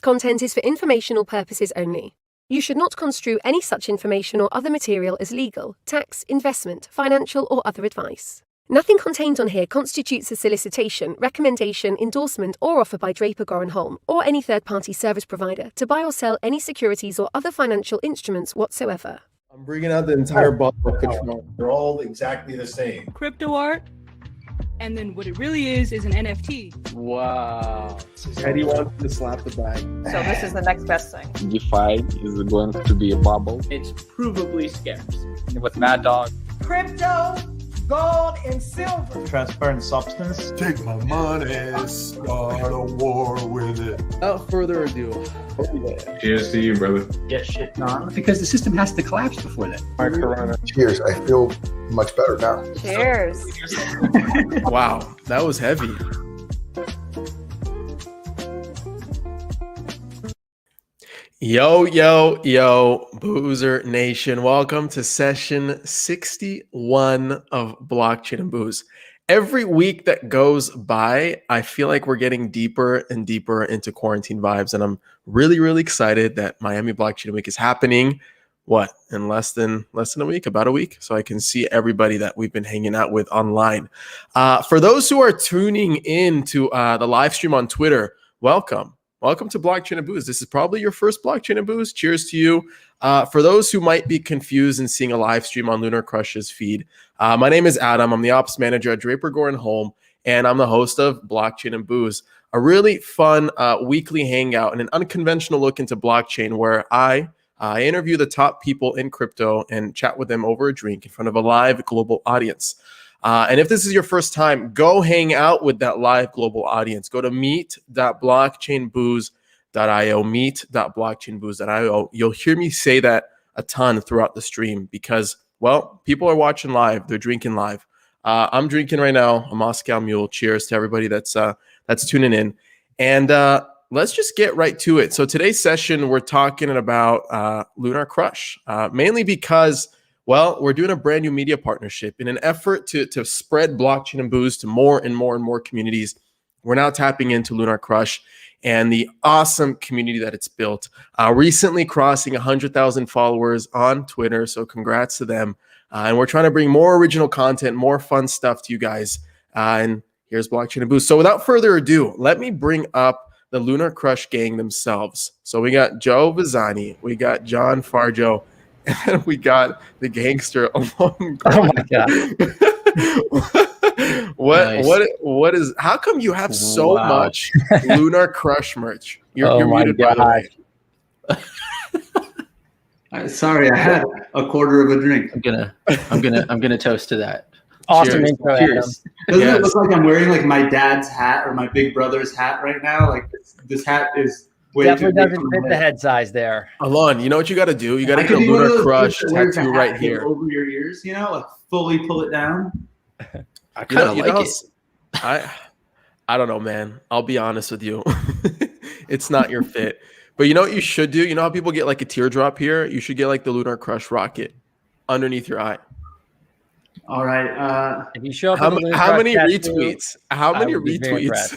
content is for informational purposes only. You should not construe any such information or other material as legal, tax, investment, financial, or other advice. Nothing contained on here constitutes a solicitation, recommendation, endorsement, or offer by Draper Goren Holm or any third-party service provider to buy or sell any securities or other financial instruments whatsoever. I'm bringing out the entire bottle of Patron. They're all exactly the same. Crypto art, and then what it really is an NFT. Wow. Eddie wants to slap the bag. So this is the next best thing. DeFi is going to be a bubble. It's provably scarce. With Mad Dog. Crypto, gold, and silver. Transparent substance. Take my money, start a war with it. Without further ado, cheers to you, brother. Get shit done. Because the system has to collapse before that. Cheers. I feel much better now. Cheers. wow, that was heavy. Yo, Boozer Nation. Welcome to session 61 of Blockchain and Booze. Every week that goes by, I feel like we're getting deeper and deeper into quarantine vibes, and I'm really excited that Miami Blockchain Week is happening. What, in less than a week, about a week, so I can see everybody that we've been hanging out with online. For those who are tuning in to the live stream on Twitter, welcome to Blockchain and Booze. This is probably your first Blockchain and Booze. Cheers to you. For those who might be confused and seeing a live stream on LunarCRUSH's feed, my name is Adam. I'm the ops manager at Draper Goren Holm, and I'm the host of Blockchain and Booze, a really fun weekly hangout and an unconventional look into blockchain where I interview the top people in crypto and chat with them over a drink in front of a live global audience. And if this is your first time, go hang out with that live global audience. Go to meet.blockchainbooze.io, meet.blockchainbooze.io. You'll hear me say that a ton throughout the stream because, well, people are watching live. They're drinking live. I'm drinking right now, a Moscow Mule. Cheers to everybody that's tuning in. And let's just get right to it. So today's session, we're talking about LunarCRUSH, mainly because, well, we're doing a brand new media partnership in an effort to spread blockchain and booze to more and more communities. We're now tapping into LunarCRUSH and the awesome community that it's built. Recently crossing 100,000 followers on Twitter, so congrats to them. And we're trying to bring more original content, more fun stuff to you guys. And here's Blockchain and Booze. So without further ado, let me bring up the LunarCRUSH gang themselves. So we got Joe Vazani, we got John Farjo, and then we got the gangster Elon. Oh my god! What is? How come you have so much LunarCRUSH merch? You're muted, by the way. Sorry, I had a quarter of a drink. I'm gonna toast to that. Awesome intro, Cheers. Doesn't it look like I'm wearing like my dad's hat or my big brother's hat right now? Like this hat is way definitely too big doesn't fit the head size there. Alon, you know what you got to do? You got to get a LunarCRUSH tattoo right here over your ears. You know, like fully pull it down. I kind of like it. I don't know, man. I'll be honest with you. It's not your fit. But you know what you should do? You know how people get like a teardrop here? You should get like the LunarCRUSH rocket underneath your eye. All right. If you show up how many retweets? How many retweets?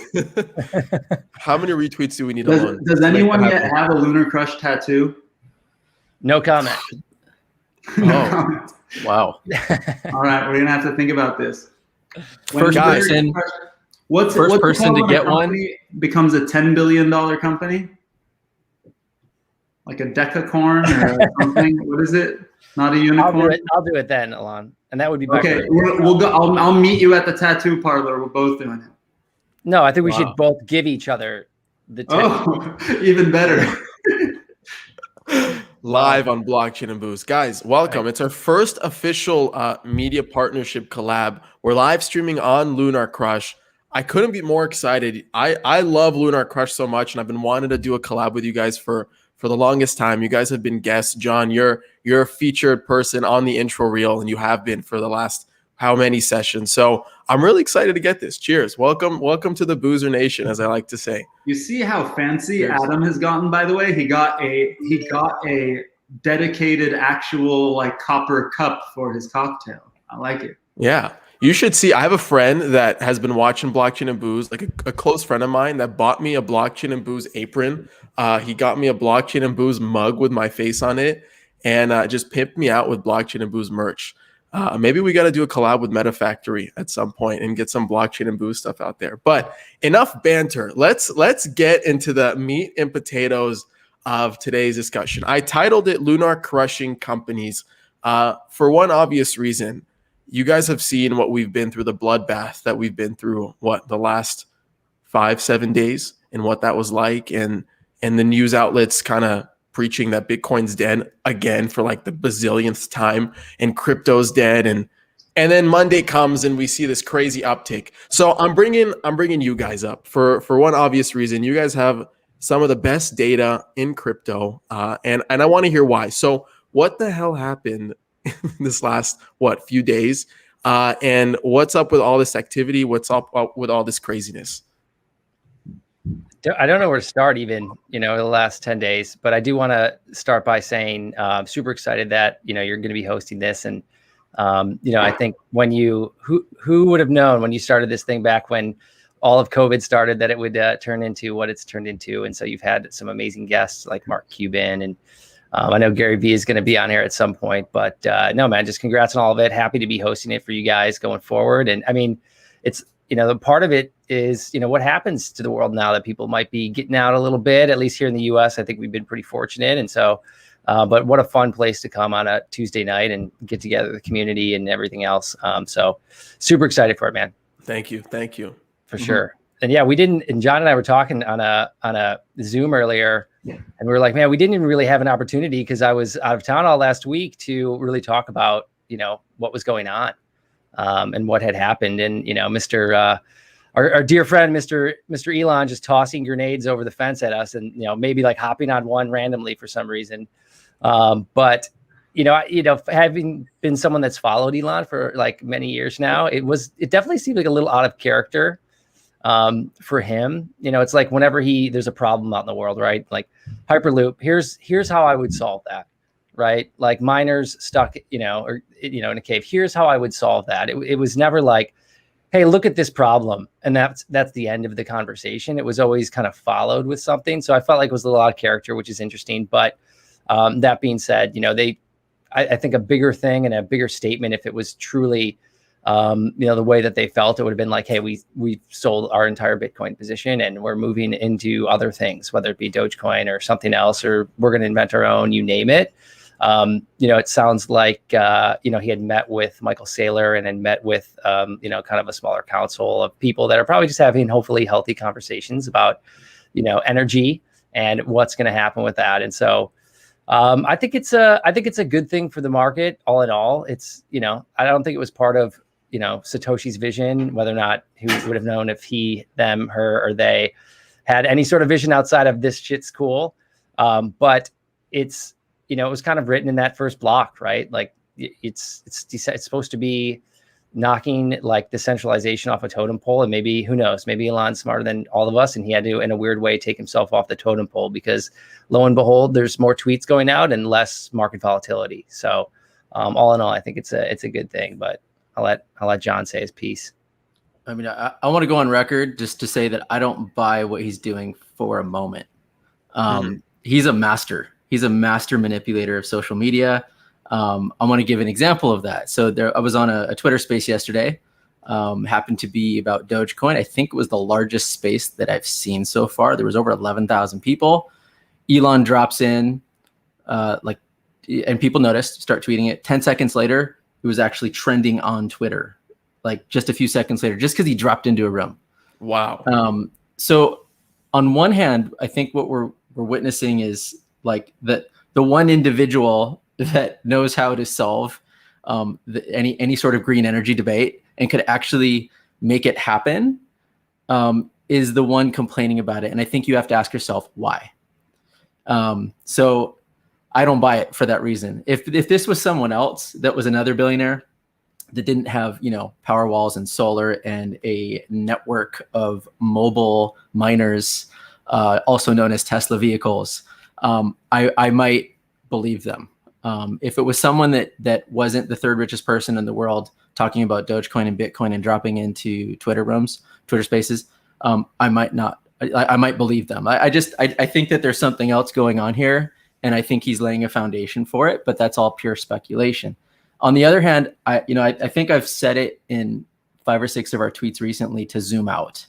How many retweets do we need? Does anyone yet have a LunarCRUSH tattoo? No comment. Oh, wow. All right, we're gonna have to think about this. First person to get one becomes a $10 billion company, like a decacorn or something. What is it? Not a unicorn. I'll do it then, Elon, and that would be okay. We'll go. I'll meet you at the tattoo parlor. We're both doing it. No, I think we should both give each other the tattoo. Oh, even better. Live on Blockchain and Booze. Guys, welcome. Right. It's our first official media partnership collab. We're live streaming on LunarCRUSH. I couldn't be more excited. I love LunarCRUSH so much, and I've been wanting to do a collab with you guys for the longest time. You guys have been guests. John, you're a featured person on the intro reel, and you have been for the last how many sessions. So I'm really excited to get this. Cheers. Welcome to the Boozer Nation, as I like to say. You see how fancy Adam has gotten, by the way? He got a dedicated actual like copper cup for his cocktail. I like it. Yeah. You should see. I have a friend that has been watching Blockchain and Booze, like a close friend of mine that bought me a Blockchain and Booze apron. He got me a Blockchain and Booze mug with my face on it, and just pimped me out with Blockchain and Booze merch. Maybe we got to do a collab with Meta Factory at some point and get some Blockchain and Booze stuff out there. But enough banter. Let's get into the meat and potatoes of today's discussion. I titled it "LunarCRUSHing Companies" for one obvious reason. You guys have seen what we've been through, the bloodbath that we've been through, the last 5-7 days, and what that was like, and the news outlets kind of preaching that Bitcoin's dead again for like the bazillionth time, and crypto's dead, and then Monday comes and we see this crazy uptick. So I'm bringing you guys up for one obvious reason. You guys have some of the best data in crypto, and I want to hear why. So what the hell happened this last few days, and what's up with all this activity? What's up with all this craziness? I don't know where to start even, the last 10 days, but I do want to start by saying I'm super excited that, you're going to be hosting this. And, I think when who would have known when you started this thing back when all of COVID started that it would turn into what it's turned into. And so you've had some amazing guests like Mark Cuban, and I know Gary Vee is going to be on here at some point, but no, man, just congrats on all of it. Happy to be hosting it for you guys going forward. And I mean, it's, the part of it is, what happens to the world now that people might be getting out a little bit, at least here in the US. I think we've been pretty fortunate. And so, but what a fun place to come on a Tuesday night and get together the community and everything else. So super excited for it, man. Thank you. For sure. And yeah, and John and I were talking on a Zoom earlier, and we were like, man, we didn't even really have an opportunity because I was out of town all last week to really talk about, what was going on, and what had happened. And, our dear friend, Mr. Elon, just tossing grenades over the fence at us, and, maybe like hopping on one randomly for some reason. But, having been someone that's followed Elon for like many years now, it definitely seemed like a little out of character for him. It's like whenever there's a problem out in the world, right? Like Hyperloop, here's how I would solve that, right? Like miners stuck, in a cave. Here's how I would solve that. It was never like, hey, look at this problem, and that's the end of the conversation. It was always kind of followed with something. So I felt like it was a little out of character, which is interesting. But that being said, I think a bigger thing and a bigger statement, if it was truly the way that they felt, it would have been like, hey, we sold our entire Bitcoin position and we're moving into other things, whether it be Dogecoin or something else, or we're going to invent our own, you name it. It sounds like, he had met with Michael Saylor and then met with, kind of a smaller council of people that are probably just having hopefully healthy conversations about, energy and what's going to happen with that. And so, I think it's a good thing for the market all in all. It's, I don't think it was part of, Satoshi's vision, whether or not he would have known if he, them, her, or they had any sort of vision outside of this shit's cool. But it's, it was kind of written in that first block, right? Like it's supposed to be knocking like the centralization off a totem pole. And maybe, who knows, maybe Elon's smarter than all of us, and he had to, in a weird way, take himself off the totem pole because lo and behold, there's more tweets going out and less market volatility. So all in all, I think it's a good thing, but I'll let John say his piece. I mean, I want to go on record just to say that I don't buy what he's doing for a moment. He's a master. He's a master manipulator of social media. I want to give an example of that. So I was on a Twitter space yesterday, happened to be about Dogecoin. I think it was the largest space that I've seen so far. There was over 11,000 people. Elon drops in, and people noticed, start tweeting it. 10 seconds later, it was actually trending on Twitter, like just a few seconds later, just because he dropped into a room. Wow. So on one hand, I think what we're witnessing is like the one individual that knows how to solve any sort of green energy debate and could actually make it happen is the one complaining about it. And I think you have to ask yourself why. So I don't buy it for that reason. If this was someone else that was another billionaire that didn't have, power walls and solar and a network of mobile miners, also known as Tesla vehicles, I might believe them. If it was someone that wasn't the third richest person in the world, talking about Dogecoin and Bitcoin and dropping into Twitter rooms, Twitter Spaces, I might not. I might believe them. I think that there's something else going on here, and I think he's laying a foundation for it. But that's all pure speculation. On the other hand, I think I've said it in 5 or 6 of our tweets recently to zoom out.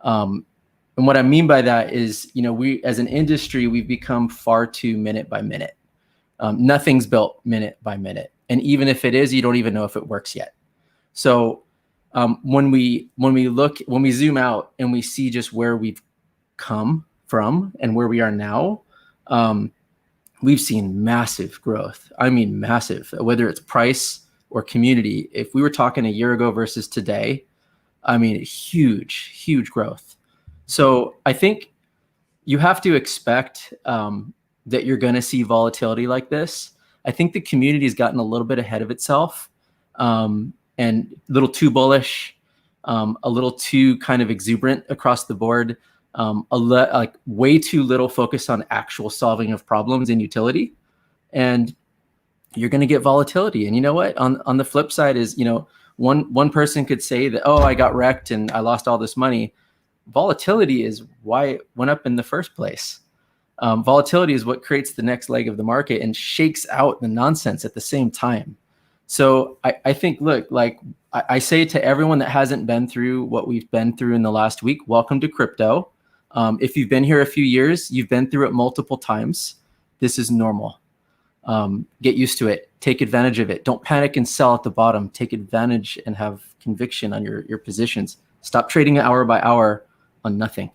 And what I mean by that is, we as an industry, we've become far too minute by minute. Nothing's built minute by minute, and even if it is, you don't even know if it works yet. So when we zoom out and we see just where we've come from and where we are now, we've seen massive growth. I mean, massive, whether it's price or community. If we were talking a year ago versus today, I mean, huge growth. So I think you have to expect that you're going to see volatility like this. I think the community has gotten a little bit ahead of itself. And a little too bullish, a little too kind of exuberant across the board, like way too little focus on actual solving of problems and utility. And you're going to get volatility. And you know what? On the flip side is, one person could say that, oh, I got wrecked and I lost all this money. Volatility is why it went up in the first place. Volatility is what creates the next leg of the market and shakes out the nonsense at the same time. So I think, look, like I say to everyone that hasn't been through what we've been through in the last week, welcome to crypto. If you've been here a few years, you've been through it multiple times. This is normal. Get used to it. Take advantage of it. Don't panic and sell at the bottom. Take advantage and have conviction on your positions. Stop trading hour by hour on nothing.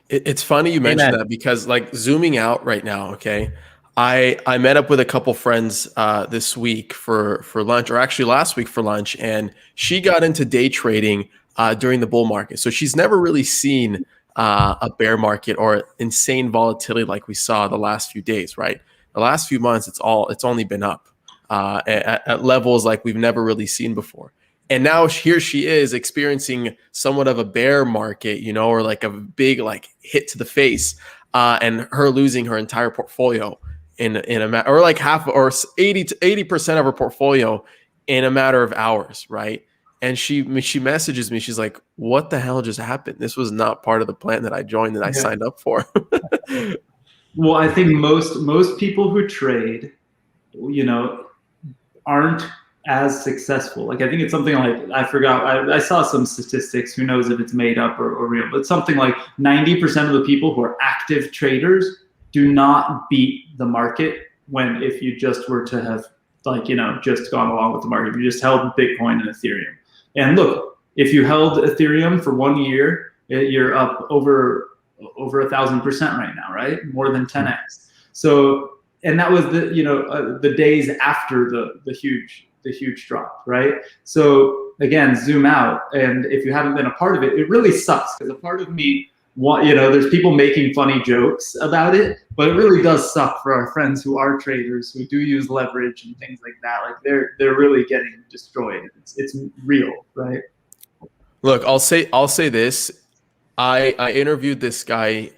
It's funny you mentioned that, because like zooming out right now, okay, I met up with a couple friends this week for lunch, or actually last week for lunch, and she got into day trading during the bull market. So she's never really seen a bear market or insane volatility like we saw the last few days, right? The last few months, it's only been up at levels like we've never really seen before. And now here she is experiencing somewhat of a bear market, or like a big like hit to the face, and her losing her entire portfolio in a or like half or 80% of her portfolio in a matter of hours, right? And she messages me. She's like, "What the hell just happened? This was not part of the plan that I joined, that I signed up for." Well, I think most people who trade, aren't as successful. Like, I think it's something like, I forgot, I saw some statistics, who knows if it's made up or real, but something like 90% of the people who are active traders do not beat the market if you just were to have just gone along with the market. If you just held Bitcoin and Ethereum. And look, if you held Ethereum for 1 year, you're up over 1,000% right now, right? More than 10x. So, and that was the days after the huge drop, right? So again, zoom out, and if you haven't been a part of it, it really sucks, because a part of me there's people making funny jokes about it, but it really does suck for our friends who are traders, who do use leverage and things like that. Like they're really getting destroyed. It's real, right? Look, I'll say this. I interviewed this guy,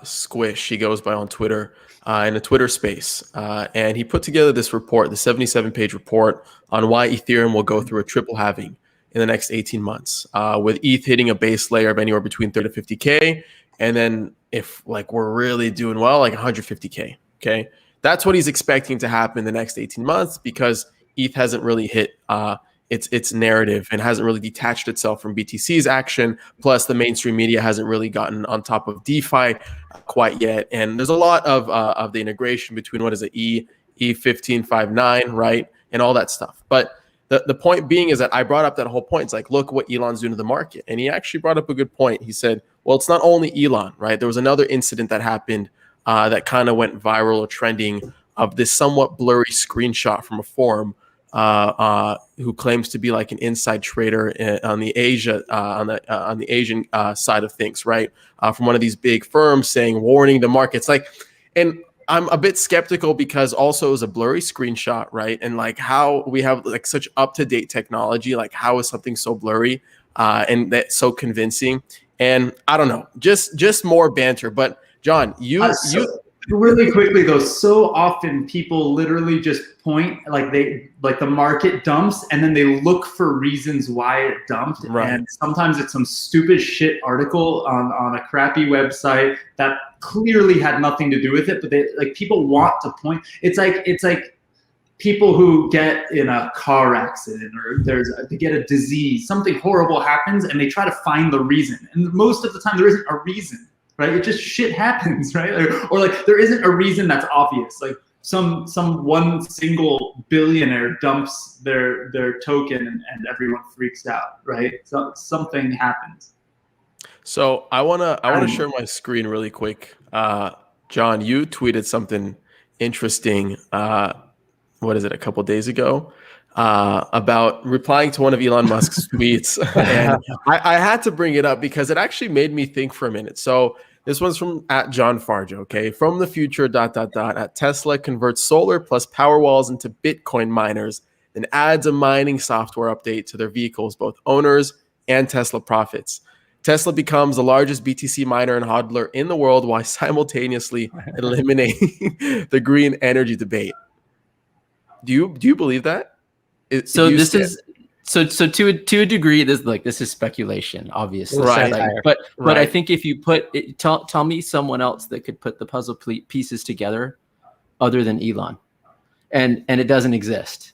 Squish, he goes by on Twitter, in a Twitter space. And he put together this report, the 77-page report on why Ethereum will go through a triple halving in the next 18 months, with ETH hitting a base layer of anywhere between 30 to 50K. And then if like we're really doing well, like 150K, okay? That's what he's expecting to happen in the next 18 months, because ETH hasn't really hit its narrative and hasn't really detached itself from BTC's action. Plus, the mainstream media hasn't really gotten on top of DeFi quite yet. And there's a lot of the integration between what is it, E1559, right, and all that stuff. But the point being is that I brought up that whole point. It's like, look what Elon's doing to the market. And he actually brought up a good point. He said, well, it's not only Elon, right? There was another incident that happened that kind of went viral or trending, of this somewhat blurry screenshot from a forum who claims to be like an inside trader on the Asian side of things, right? From one of these big firms saying, warning the markets. Like, and I'm a bit skeptical, because also it was a blurry screenshot, right? And like, how we have like such up-to-date technology, like how is something so blurry and that's so convincing? And I don't know, just more banter. But John, really quickly though, so often people literally just point like the market dumps and then they look for reasons why it dumped. Right. And sometimes it's some stupid shit article on a crappy website that clearly had nothing to do with it, but they like people want to point. It's like people who get in a car accident or they get a disease, something horrible happens and they try to find the reason. And most of the time there isn't a reason, right? It just shit happens, right? Or like there isn't a reason that's obvious. Like some one single billionaire dumps their token and everyone freaks out, right? So something happens. So I wanna share my screen really quick. John, you tweeted something interesting. What is it, a couple days ago, about replying to one of Elon Musk's tweets. And I had to bring it up because it actually made me think for a minute. So this one's from @JohnFarjo, okay? From the future, ... at Tesla converts solar plus power walls into Bitcoin miners, then adds a mining software update to their vehicles, both owners and Tesla profits. Tesla becomes the largest BTC miner and hodler in the world while simultaneously eliminating the green energy debate. Do you believe that? So to a degree, this is speculation, obviously. Right. But Right. I think if you put it, tell me someone else that could put the puzzle pieces together, other than Elon, and it doesn't exist.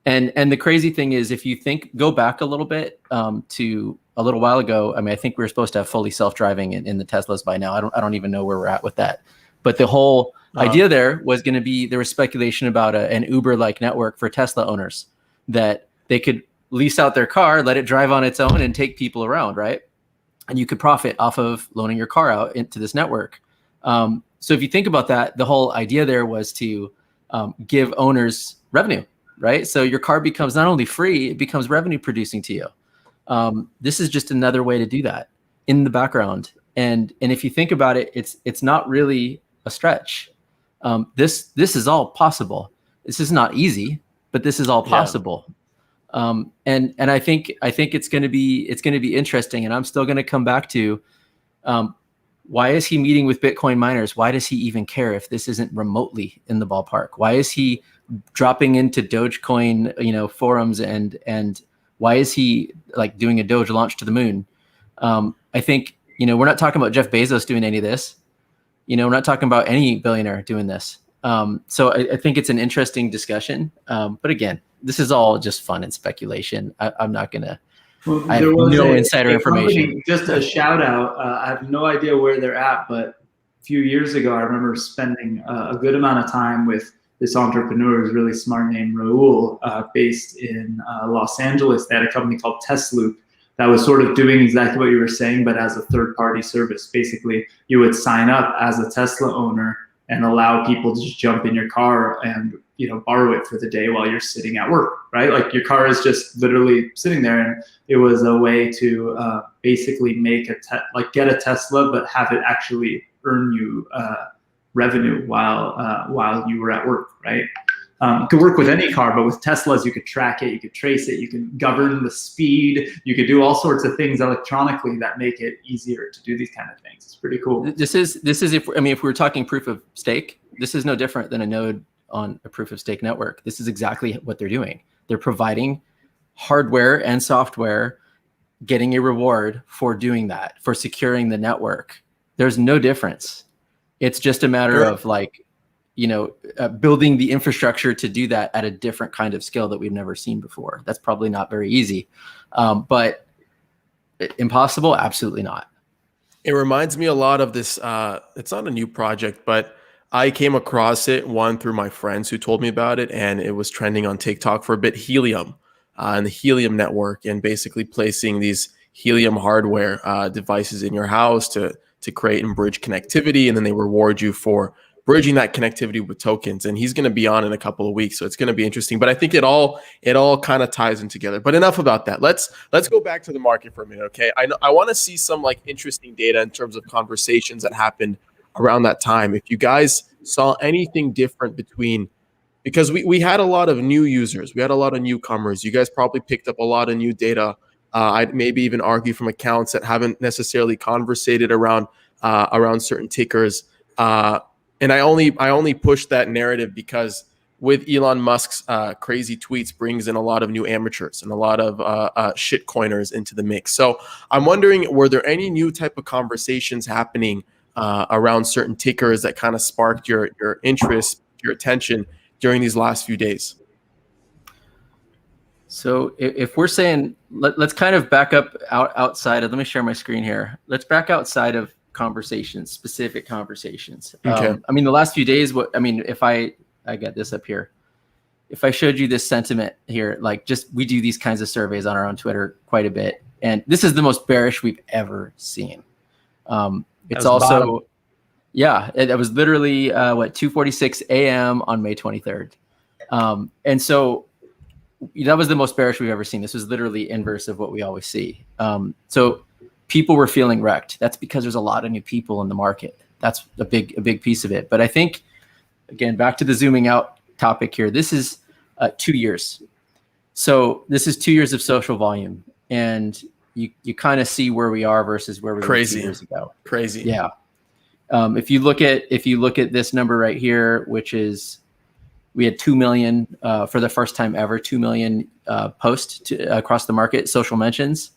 And the crazy thing is, if you go back a little bit to a little while ago. I mean, I think we were supposed to have fully self-driving in the Teslas by now. I don't even know where we're at with that. But the whole idea there was going to be, there was speculation about an Uber-like network for Tesla owners that they could lease out their car, let it drive on its own and take people around, right? And you could profit off of loaning your car out into this network. So if you think about that, the whole idea there was to give owners revenue, right? So your car becomes not only free, it becomes revenue producing to you. This is just another way to do that in the background. And if you think about it, it's not really a stretch. This is all possible. This is not easy, but this is all possible. And I think it's going to be interesting. And I'm still going to come back to why is he meeting with Bitcoin miners? Why does he even care if this isn't remotely in the ballpark? Why is he dropping into Dogecoin, forums and why is he like doing a Doge launch to the moon? I think, we're not talking about Jeff Bezos doing any of this. We're not talking about any billionaire doing this. So I think it's an interesting discussion. But again, this is all just fun and speculation. I'm not going to, I have no insider information. Company, just a shout out. I have no idea where they're at, but a few years ago, I remember spending a good amount of time with this entrepreneur who's really smart named Raul, based in Los Angeles. They had a company called Tesloop that was sort of doing exactly what you were saying, but as a third-party service. Basically, you would sign up as a Tesla owner and allow people to just jump in your car and borrow it for the day while you're sitting at work, right? Like your car is just literally sitting there, and it was a way to basically make get a Tesla, but have it actually earn you revenue while you were at work, right? You could work with any car, but with Teslas, you could track it, you could trace it, you can govern the speed, you could do all sorts of things electronically that make it easier to do these kind of things. It's pretty cool. This is if we were talking proof of stake, this is no different than a node on a proof of stake network. This is exactly what they're doing. They're providing hardware and software, getting a reward for doing that, for securing the network. There's no difference. It's just a matter of building the infrastructure to do that at a different kind of scale that we've never seen before. That's probably not very easy, but impossible? Absolutely not. It reminds me a lot of this. It's not a new project, but I came across it, one through my friends who told me about it, and it was trending on TikTok for a bit, Helium, and the Helium network, and basically placing these Helium hardware devices in your house to create and bridge connectivity, and then they reward you for bridging that connectivity with tokens. And he's going to be on in a couple of weeks, so it's going to be interesting. But I think it all kind of ties in together. But enough about that. Let's go back to the market for a minute, okay? I want to see some interesting data in terms of conversations that happened around that time. If you guys saw anything different because we had a lot of new users, we had a lot of newcomers. You guys probably picked up a lot of new data. I'd maybe even argue from accounts that haven't necessarily conversated around certain tickers. And I only push that narrative because with Elon Musk's crazy tweets brings in a lot of new amateurs and a lot of shitcoiners into the mix. So I'm wondering, were there any new type of conversations happening around certain tickers that kind of sparked your interest, your attention during these last few days? So if we're saying, let's kind of back up outside of, let me share my screen here. Let's back outside of conversations, specific conversations. Okay. I mean, the last few days, if I get this up here, if I showed you this sentiment here, like we do these kinds of surveys on our own Twitter quite a bit. And this is the most bearish we've ever seen. It's also, yeah, it was literally 2:46 a.m. on May 23rd. And so that was the most bearish we've ever seen. This was literally inverse of what we always see. So people were feeling wrecked. That's because there's a lot of new people in the market. That's a big piece of it. But I think, again, back to the zooming out topic here, this is 2 years. So this is 2 years of social volume. And you kind of see where we are versus where we were 2 years ago. Crazy. Yeah. If you look at this number right here, which is, we had 2 million for the first time ever, 2 million posts across the market, social mentions.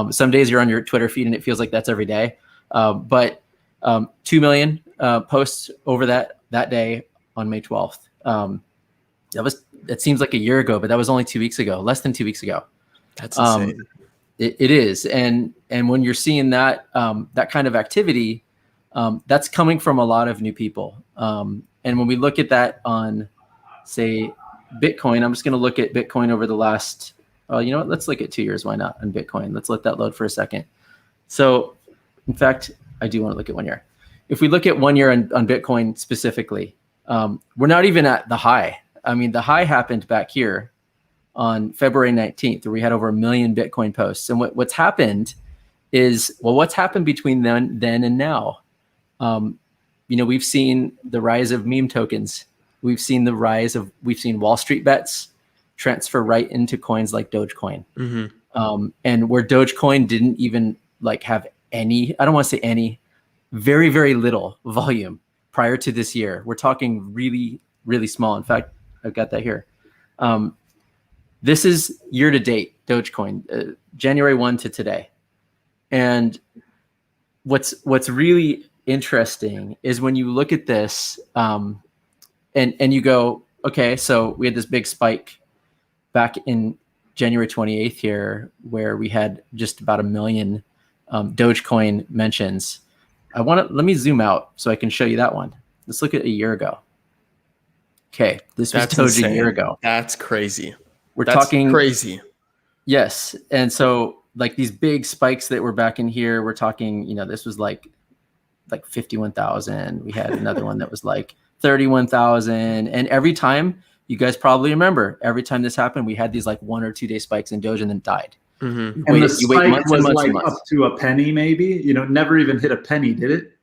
Some days you're on your Twitter feed and it feels like that's every day. But 2 million posts over that day on May 12th. That seems like a year ago, but that was only 2 weeks ago, less than 2 weeks ago. That's insane. It is. And when you're seeing that kind of activity, that's coming from a lot of new people. And when we look at that on, say, Bitcoin, I'm just going to look at Bitcoin over the last, you know what, let's look at 2 years. Why not on Bitcoin? Let's let that load for a second. So in fact, I do want to look at 1 year. If we look at 1 year on Bitcoin specifically, we're not even at the high. I mean, the high happened back here on February 19th, where we had over 1 million Bitcoin posts. And what's happened is, well, what's happened between then and now? We've seen the rise of meme tokens. We've seen Wall Street bets transfer right into coins like Dogecoin. Mm-hmm. And where Dogecoin didn't even have any, I don't want to say any, very, very little volume prior to this year. We're talking really, really small. In fact, I've got that here. This is year to date, Dogecoin, January 1 to today. And what's really interesting is when you look at this and you go, okay, so we had this big spike back in January 28th here, where we had just about 1 million Dogecoin mentions. Let me zoom out so I can show you that one. Let's look at a year ago. Okay, this was Doge a year ago. That's crazy. That's talking crazy. Yes, and so these big spikes that were back in here, we're talking, this was like 51,000. We had another one that was 31,000. And every time, you guys probably remember, every time this happened, we had these 1 or 2 day spikes in Doge and then died. Mm-hmm. And the spike was up to a penny, maybe. Never even hit a penny, did it?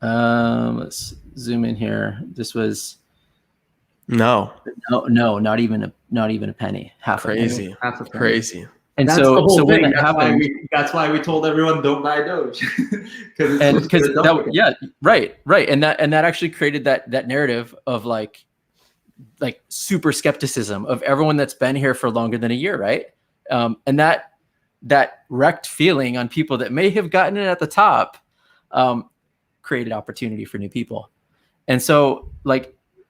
Let's zoom in here. This was no, not even a penny. Half crazy, a penny. Crazy. And that's so, the whole so thing. when that happened, that's why we told everyone don't buy Doge. Right. And that actually created that narrative of super skepticism of everyone that's been here for longer than a year, right? And that wrecked feeling on people that may have gotten it at the top created opportunity for new people. And so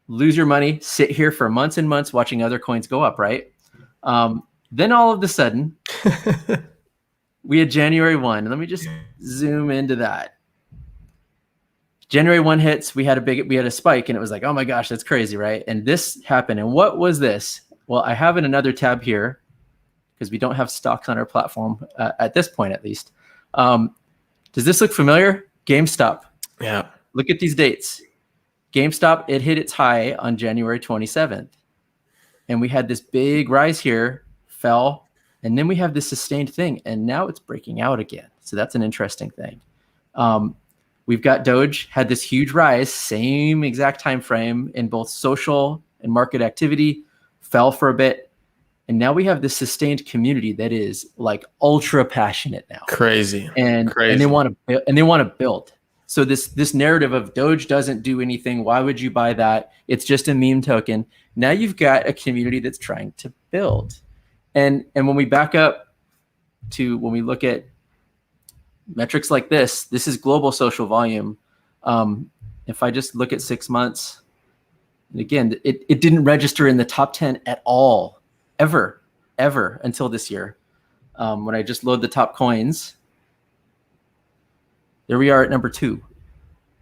lose your money, sit here for months and months watching other coins go up, right? Then all of a sudden, we had January 1. Let me just zoom into that. January 1 hits, we had a spike, and it was like, oh my gosh, that's crazy, right? And this happened. And what was this? Well, I have in another tab here, because we don't have stocks on our platform at this point, at least. Does this look familiar? GameStop. Yeah. Look at these dates. GameStop, it hit its high on January 27th. And we had this big rise here, fell, and then we have this sustained thing, and now it's breaking out again. So that's an interesting thing. We've got Doge, had this huge rise, same exact time frame in both social and market activity, fell for a bit, and now we have this sustained community that is ultra passionate now. Crazy. And they want to build. So this narrative of Doge doesn't do anything. Why would you buy that? It's just a meme token. Now you've got a community that's trying to build. And when we back up to when we look at metrics like this is global social volume. If I just look at 6 months, and again, it didn't register in the top 10 at all, ever until this year. When I just load the top coins, there we are at number 2.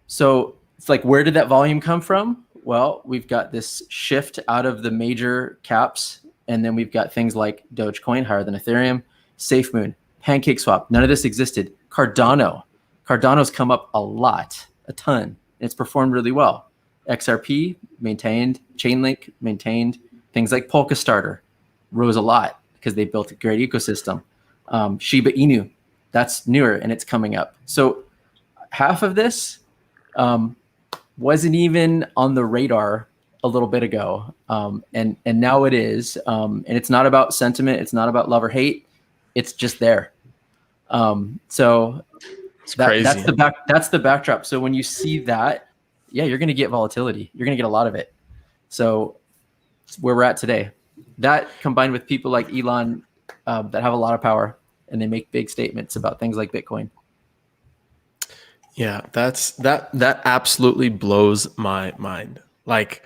So it's like, where did that volume come from? Well, we've got this shift out of the major caps, and then we've got things like Dogecoin, higher than Ethereum, SafeMoon, PancakeSwap. None of this existed. Cardano's come up a lot, a ton, and it's performed really well. XRP maintained, Chainlink maintained, things like Polka Starter rose a lot because they built a great ecosystem. Shiba Inu, that's newer and it's coming up. So half of this wasn't even on the radar a little bit ago, and now it is. And it's not about sentiment, it's not about love or hate, it's just there. So it's crazy. That's the backdrop. So when you see that, yeah, you're going to get volatility. You're going to get a lot of it. So it's where we're at today. That combined with people like Elon that have a lot of power and they make big statements about things like Bitcoin. Yeah, that absolutely blows my mind. Like,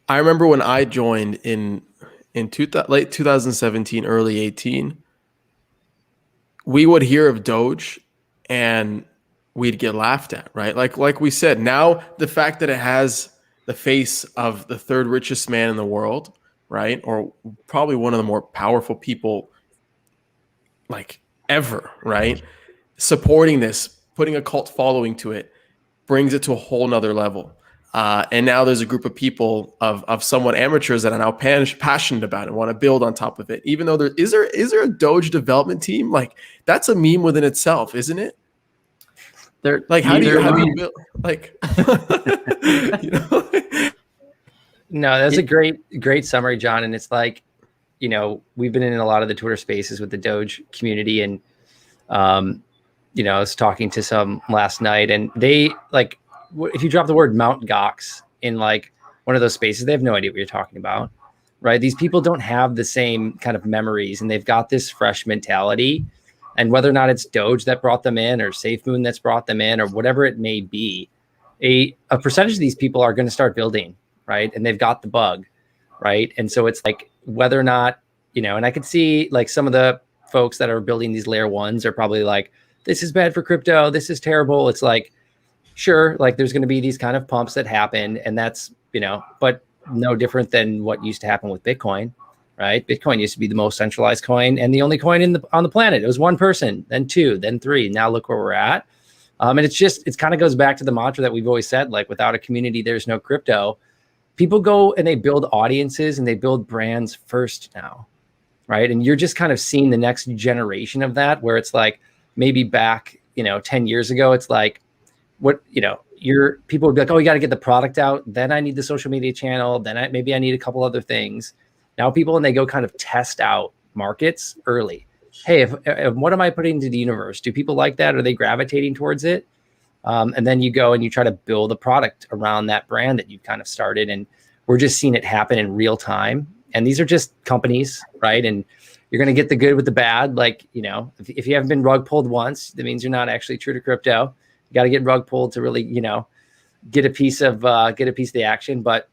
I remember when I joined in late 2017, early 18, we would hear of Doge and we'd get laughed at, right? Like we said, now the fact that it has the face of the third richest man in the world, right? Or probably one of the more powerful people like ever, right? Supporting this, putting a cult following to it, brings it to a whole nother level. And now there's a group of people of somewhat amateurs that are now passionate about it, want to build on top of it. Even though is there a Doge development team? Like, that's a meme within itself, isn't it? They're like, how do you build, like, you know? No, that's a great summary, John. And it's like, you know, we've been in a lot of the Twitter spaces with the Doge community, and you know, I was talking to some last night, and they like, if you drop the word Mount Gox in like one of those spaces, they have no idea what you're talking about, right? These people don't have the same kind of memories, and they've got this fresh mentality. And whether or not it's Doge that brought them in, or SafeMoon that's brought them in, or whatever it may be, a percentage of these people are going to start building, right? And they've got the bug, right? And so it's like, whether or not, you know, and I could see like some of the folks that are building these layer ones are probably like, this is bad for crypto, this is terrible. It's like, sure, like there's going to be these kind of pumps that happen, and that's, you know, but no different than what used to happen with Bitcoin, right? Bitcoin used to be the most centralized coin and the only coin on the planet. It was one person, then 2, then 3. Now look where we're at. And it kind of goes back to the mantra that we've always said, like, without a community, there's no crypto. People go and they build audiences and they build brands first now, right? And you're just kind of seeing the next generation of that, where it's like, maybe back, you know, 10 years ago, it's like, what, you know, people would be like, oh, you got to get the product out. Then I need the social media channel. Then maybe I need a couple other things. Now people, and they go kind of test out markets early. Hey, if what am I putting into the universe? Do people like that? Are they gravitating towards it? And then you go and you try to build a product around that brand that you've kind of started. And we're just seeing it happen in real time. And these are just companies, right? And you're going to get the good with the bad. Like, you know, if you haven't been rug pulled once, that means you're not actually true to crypto. You got to get rug pulled to really, you know, get a piece of the action. But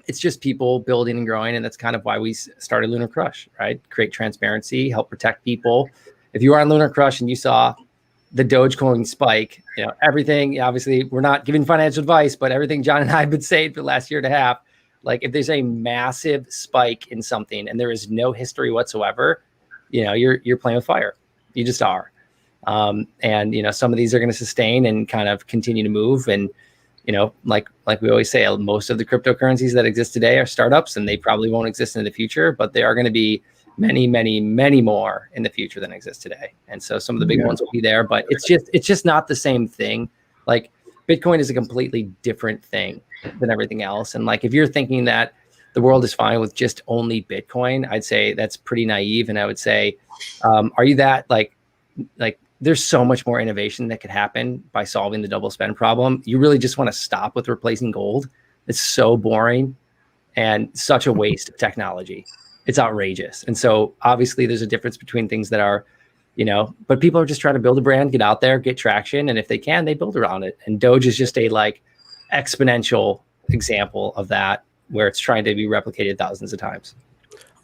it's just people building and growing. And that's kind of why we started LunarCRUSH, right? Create transparency, help protect people. If you are on LunarCRUSH and you saw the Dogecoin spike, you know, everything, obviously we're not giving financial advice, but everything John and I have been saying for the last year and a half, like, if there's a massive spike in something and there is no history whatsoever, you know, you're playing with fire. You just are. And, you know, some of these are going to sustain and kind of continue to move. And, you know, like we always say, most of the cryptocurrencies that exist today are startups, and they probably won't exist in the future, but there are going to be many, many, many more in the future than exist today. And so some of the big ones will be there, but it's just not the same thing. Like, Bitcoin is a completely different thing than everything else. And like, if you're thinking that the world is fine with just only Bitcoin, I'd say that's pretty naive. And I would say, are you that like there's so much more innovation that could happen by solving the double spend problem. You really just want to stop with replacing gold. It's so boring and such a waste of technology. It's outrageous. And so obviously there's a difference between things that are, but people are just trying to build a brand, get out there, get traction. And if they can, they build around it. And Doge is just a like exponential example of that, where it's trying to be replicated thousands of times.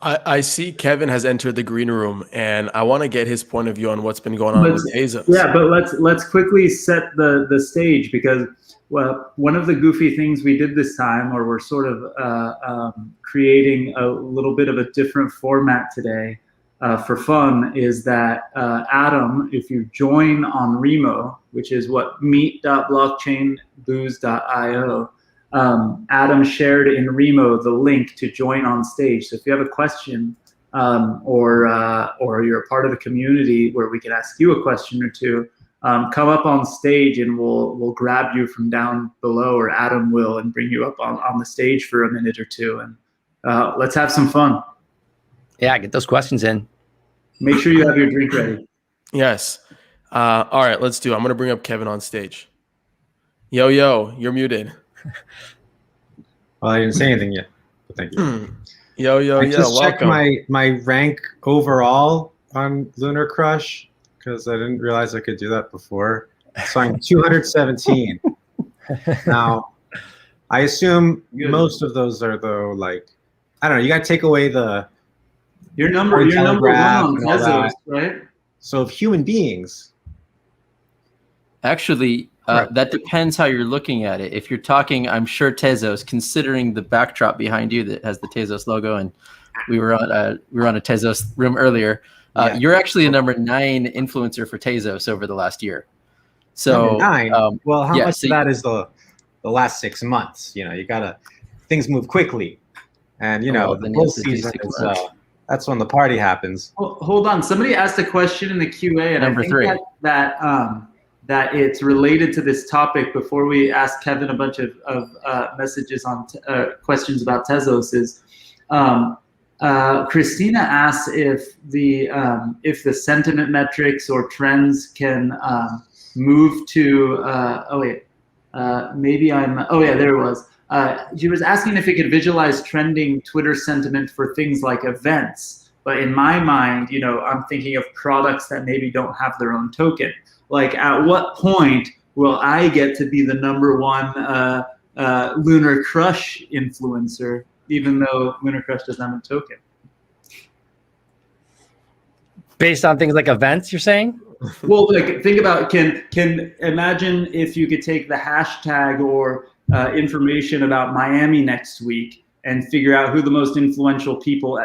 I see Kevin has entered the green room, and I want to get his point of view on what's been going on with Tezos. Yeah, but let's quickly set the stage, because one of the goofy things we did this time, or we're sort of creating a little bit of a different format today for fun, is that Adam, if you join on Remo, which is what meet.blockchainbooze.io, Adam shared in Remo the link to join on stage. So if you have a question or you're a part of the community where we can ask you a question or two, come up on stage and we'll grab you from down below, or Adam will, and bring you up on the stage for a minute or two, and let's have some fun. Yeah, get those questions in. Make sure you have your drink ready. Yes. All right, let's do it. I'm going to bring up Kevin on stage. Yo, you're muted. Well, I didn't say anything yet, but thank you. Yo, I just checked welcome. my rank overall on LunarCRUSH, because I didn't realize I could do that before. So I'm 217. Now, I assume most of those are, though, like, I don't know, you got to take away your number one on Tezos, right? So of human beings. Actually, that depends how you're looking at it. If you're talking, I'm sure Tezos, considering the backdrop behind you that has the Tezos logo, and we were on a Tezos room earlier. You're actually a number 9 influencer for Tezos over the last year. So number 9. Well, how much of that is the last 6 months? You gotta, things move quickly, and the bull season is that's when the party happens. Hold on, somebody asked a question in the QA, and number I think 3 that it's related to this topic. Before we ask Kevin a bunch of messages on questions about Tezos, is Christina asks if the sentiment metrics or trends can move to there it was. She was asking if it could visualize trending Twitter sentiment for things like events. But in my mind, I'm thinking of products that maybe don't have their own token. Like, at what point will I get to be the number 1 LunarCRUSH influencer, even though LunarCRUSH doesn't have a token? Based on things like events, you're saying? Well, like, think about, can imagine if you could take the hashtag or information about Miami next week and figure out who the most influential people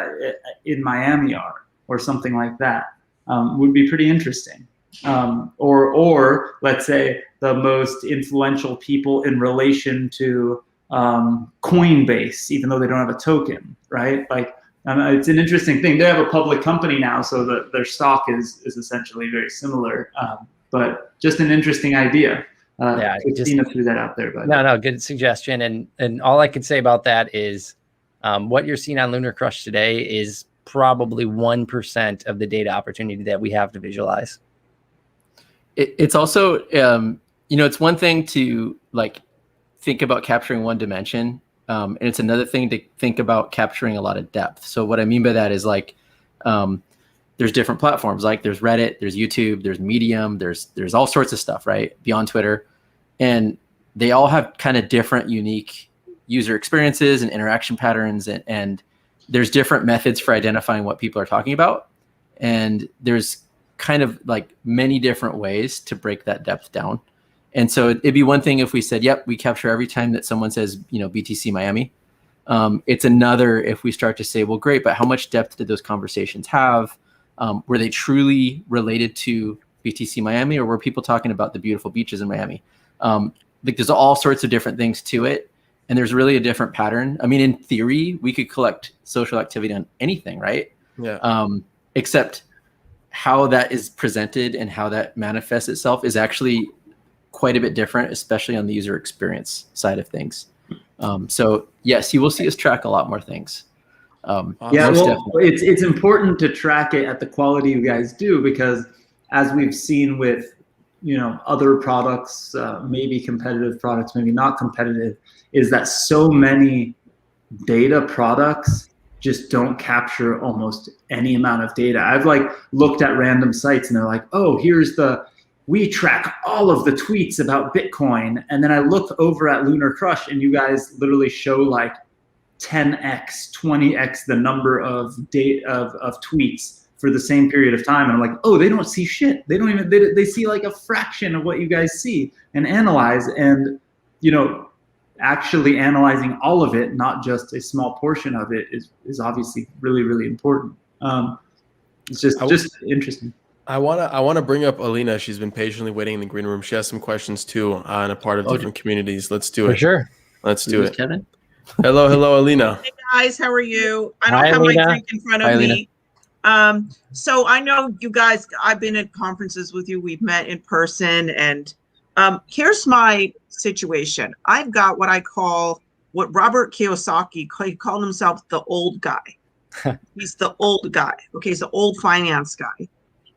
in Miami are, or something like that. Would be pretty interesting. Or let's say the most influential people in relation to Coinbase, even though they don't have a token, right? Like, it's an interesting thing. They have a public company now, so their stock is essentially very similar. But just an interesting idea. Christina threw that out there. But no, good suggestion. And all I could say about that is what you're seeing on LunarCRUSH today is probably 1% of the data opportunity that we have to visualize. It's also, it's one thing to like think about capturing one dimension, and it's another thing to think about capturing a lot of depth. So what I mean by that is, like, there's different platforms. Like, there's Reddit, there's YouTube, there's Medium, there's all sorts of stuff, right, beyond Twitter, and they all have kind of different, unique user experiences and interaction patterns, and there's different methods for identifying what people are talking about, and there's kind of like many different ways to break that depth down. And so it'd be one thing if we said, yep, we capture every time that someone says, BTC Miami. It's another if we start to say, well, great, but how much depth did those conversations have? Were they truly related to BTC Miami, or were people talking about the beautiful beaches in Miami? Like, there's all sorts of different things to it, and there's really a different pattern. I mean, in theory, we could collect social activity on anything, right? Yeah. Except how that is presented and how that manifests itself is actually quite a bit different, especially on the user experience side of things. So yes, you will see us track a lot more things. It's important to track it at the quality you guys do, because as we've seen with, other products, maybe competitive products, maybe not competitive, is that so many data products just don't capture almost any amount of data. I've looked at random sites and they're like, oh, we track all of the tweets about Bitcoin. And then I look over at LunarCRUSH and you guys literally show 10x, 20x the number of tweets for the same period of time. And I'm like, oh, they don't see shit. They don't even, they see a fraction of what you guys see and analyze. And, actually analyzing all of it, not just a small portion of it, is obviously really, really important. It's just interesting. I wanna bring up Alina. She's been patiently waiting in the green room. She has some questions too, and a part of different communities. Let's do it. For sure. Let's do it. Kevin? Hello, Alina. Hey guys, how are you? I don't Hi, have Alina. my drink in front of me. So I know you guys, I've been at conferences with you. We've met in person, and here's my situation. I've got what Robert Kiyosaki called himself the old guy. He's the old guy. Okay, he's the old finance guy.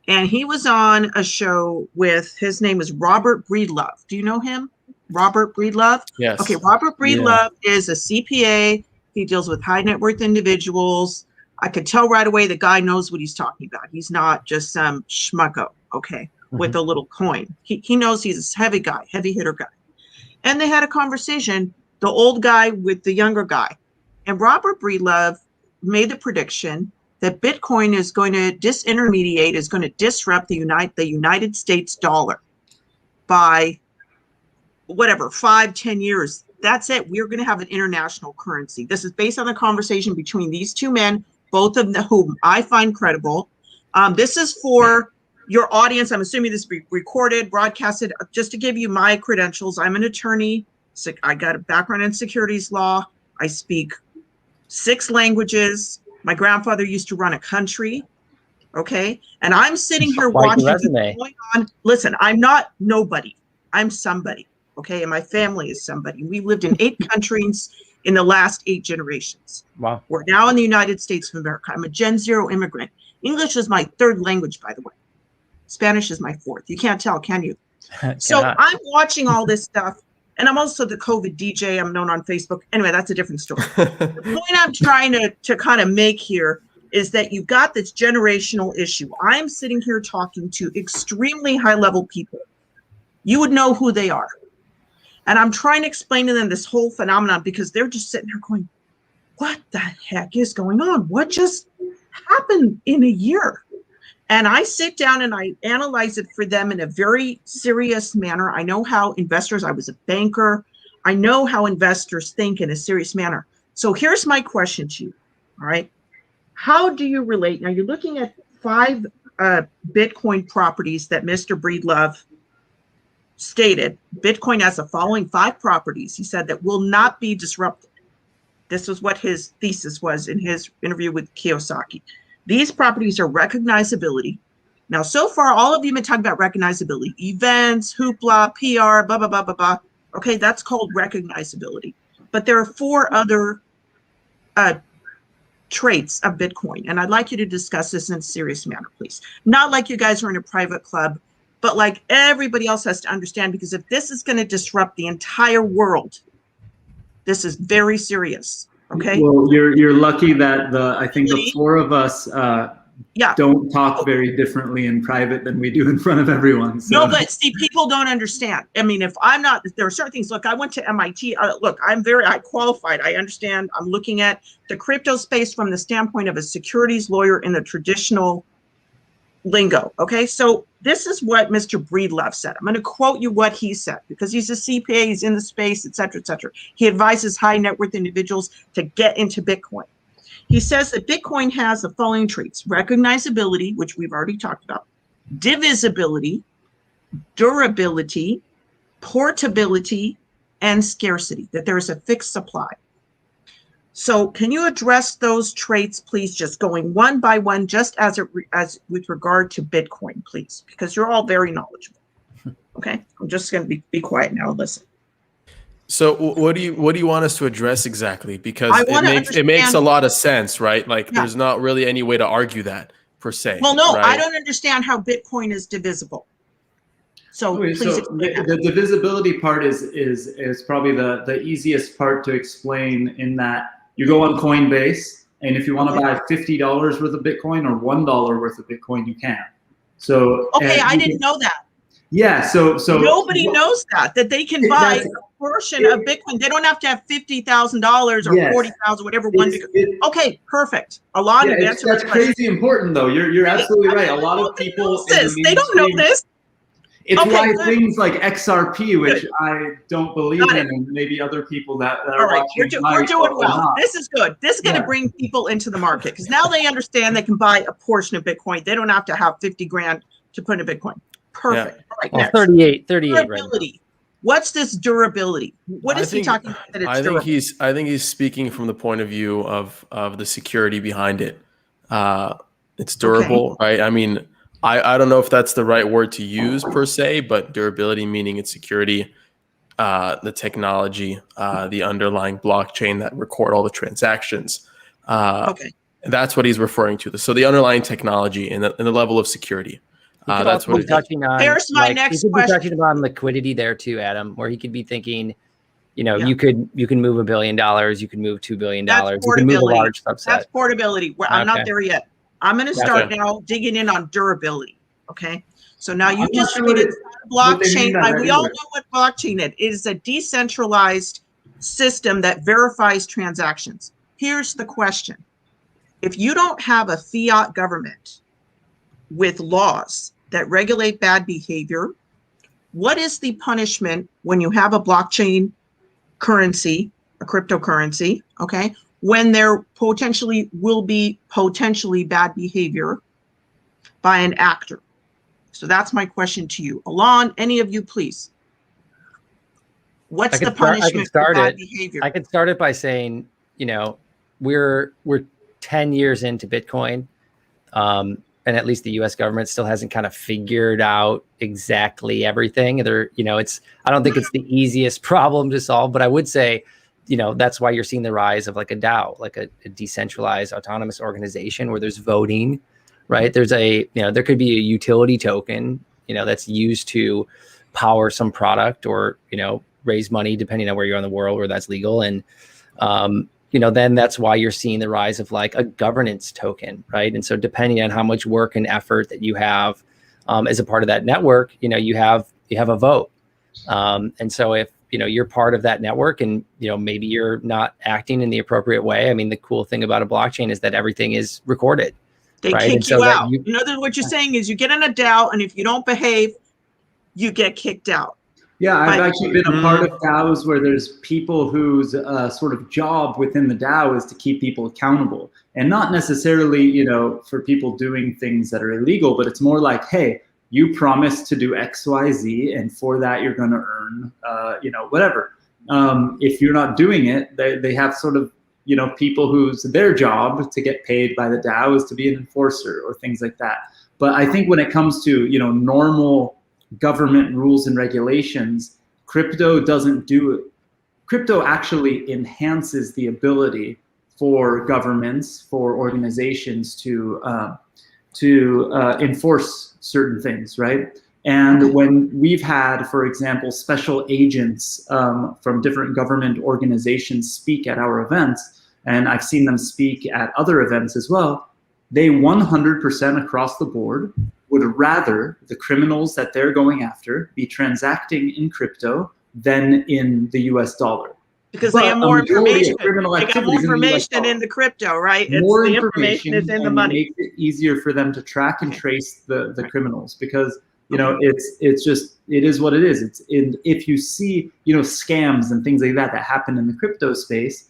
And he was on a show with, his name is Robert Breedlove. Do you know him? Robert Breedlove? Yes. Okay, Robert Breedlove is a CPA. He deals with high net worth individuals. I could tell right away the guy knows what he's talking about. He's not just some schmucko, okay, with a little coin. He knows he's a heavy guy, heavy hitter guy. And they had a conversation, the old guy with the younger guy. And Robert Breedlove made the prediction that Bitcoin is going to disintermediate, is going to disrupt the United States dollar by whatever, 5-10 years. That's it. We're going to have an international currency. This is based on the conversation between these two men, both of whom I find credible. This is for your audience. I'm assuming this will be recorded, broadcasted. Just to give you my credentials, I'm an attorney. I got a background in securities law. I speak 6 languages. My grandfather used to run a country. Okay. And I'm sitting here watching what's going on. Listen, I'm not nobody. I'm somebody. Okay. And my family is somebody. We lived in 8 countries in the last 8 generations. Wow. We're now in the United States of America. I'm a Gen Zero immigrant. English is my 3rd language, by the way. Spanish is my 4th. You can't tell, can you? So I'm watching all this stuff. And I'm also the COVID DJ. I'm known on Facebook. Anyway, that's a different story. The point I'm trying to kind of make here is that you've got this generational issue. I'm sitting here talking to extremely high-level people. You would know who they are. And I'm trying to explain to them this whole phenomenon because they're just sitting there going, what the heck is going on? What just happened in a year? And I sit down and I analyze it for them in a very serious manner. I know how investors, I was a banker. I know how investors think in a serious manner. So here's my question to you, all right? How do you relate? Now you're looking at 5 Bitcoin properties that Mr. Breedlove stated. Bitcoin has the following 5 properties, he said, that will not be disrupted. This is what his thesis was in his interview with Kiyosaki. These properties are recognizability. Now, so far, all of you have been talking about recognizability. Events, hoopla, PR, blah, blah, blah, blah, blah. Okay, that's called recognizability. But there are 4 other traits of Bitcoin. And I'd like you to discuss this in a serious manner, please. Not like you guys are in a private club, but like everybody else has to understand, because if this is going to disrupt the entire world, this is very serious. Okay. Well, you're lucky that I think the 4 of us don't talk very differently in private than we do in front of everyone. So. No, but see, people don't understand. I mean, if I'm not, there are certain things. Look, I went to MIT. Look, I qualified. I understand. I'm looking at the crypto space from the standpoint of a securities lawyer in the traditional lingo. Okay, so this is what Mr. Breedlove said. I'm going to quote you what he said, because he's a CPA, he's in the space, et cetera, et cetera. He advises high net worth individuals to get into Bitcoin. He says that Bitcoin has the following traits: recognizability, which we've already talked about, divisibility, durability, portability, and scarcity, that there is a fixed supply. So can you address those traits, please, just going one by one, just as with regard to Bitcoin, please, because you're all very knowledgeable. Okay, I'm just going to be quiet now and listen. So what do you want us to address exactly? Because it makes a lot of sense, right? Like there's not really any way to argue that per se. Well, no, right? I don't understand how Bitcoin is divisible. So Okay, please so explain that. the divisibility part is probably the easiest part to explain, in that you go on Coinbase, and if you want to buy $50 worth of Bitcoin or $1 worth of Bitcoin, you can. So Okay, I didn't know that. Yeah, so Nobody knows that they can buy a portion of Bitcoin. They don't have to have $50,000 or 40,000, whatever one. Okay, perfect. A lot of that's crazy important, though. You're absolutely right. A lot of people they don't know this. It's Okay, why things like XRP, which I don't believe in, and maybe other people that are all right, watching we're doing well. not. This is good. This is going to bring people into the market, because now they understand they can buy a portion of Bitcoin. They don't have to have 50 grand to put in Bitcoin. Perfect. Yeah. All right, Well, next. 38 durability. Right. What's this durability? What is he talking about that it's durable? I think he's speaking from the point of view of the security behind it. It's durable, right? I mean, I don't know if that's the right word to use per se, but durability meaning its security, the technology, the underlying blockchain that record all the transactions. That's what he's referring to. So the underlying technology and the level of security. That's what he's touching on. Here's my next he could question. be touching on liquidity there too, Adam, where he could be thinking, you know, you can move $1 billion, you can move $2 billion, you can move a large subset. That's portability. I'm not there yet. I'm going to start now digging in on durability. Okay. So now you just stated blockchain. We all know what blockchain is. It is a decentralized system that verifies transactions. Here's the question. If you don't have a fiat government with laws that regulate bad behavior, what is the punishment when you have a blockchain currency, a cryptocurrency, okay, when there potentially will be bad behavior by an actor? So that's my question to you. Alon, any of you, please. What's the punishment for bad behavior? I could start it by saying, you know, we're 10 years into Bitcoin. And at least the US government still hasn't kind of figured out exactly everything. You know, I don't think it's the easiest problem to solve, but I would say, you know, that's why you're seeing the rise of like a DAO, like a decentralized autonomous organization where there's voting, right? There could be a utility token, you know, that's used to power some product or, you know, raise money depending on where you're in the world where that's legal. And, you know, then that's why you're seeing the rise of like a governance token, right? And so depending on how much work and effort that you have as a part of that network, you know, you have a vote. And so if, you know, you're part of that network and, you know, maybe you're not acting in the appropriate way. I mean, the cool thing about a blockchain is that everything is recorded. They kick you out. You know, what you're saying is you get in a DAO, and if you don't behave, you get kicked out. Yeah, I've actually been a part of DAOs where there's people whose sort of job within the DAO is to keep people accountable, and not necessarily, you know, for people doing things that are illegal, but it's more like, hey, you promised to do X, Y, Z, and for that you're going to earn, you know, whatever. If you're not doing it, they have sort of, you know, people whose their job to get paid by the DAO is to be an enforcer or things like that. But I think when it comes to, you know, normal government rules and regulations, crypto doesn't do it. Crypto actually enhances the ability for governments, for organizations to enforce certain things, right? And when we've had, for example, special agents from different government organizations speak at our events, and I've seen them speak at other events as well, they 100% across the board would rather the criminals that they're going after be transacting in crypto than in the US dollar. Because they have more information. They got more information in the crypto, right? More the information is in the money. It makes it easier for them to track and trace the criminals, because, you know, it is what it is. If you see, you know, scams and things like that happen in the crypto space,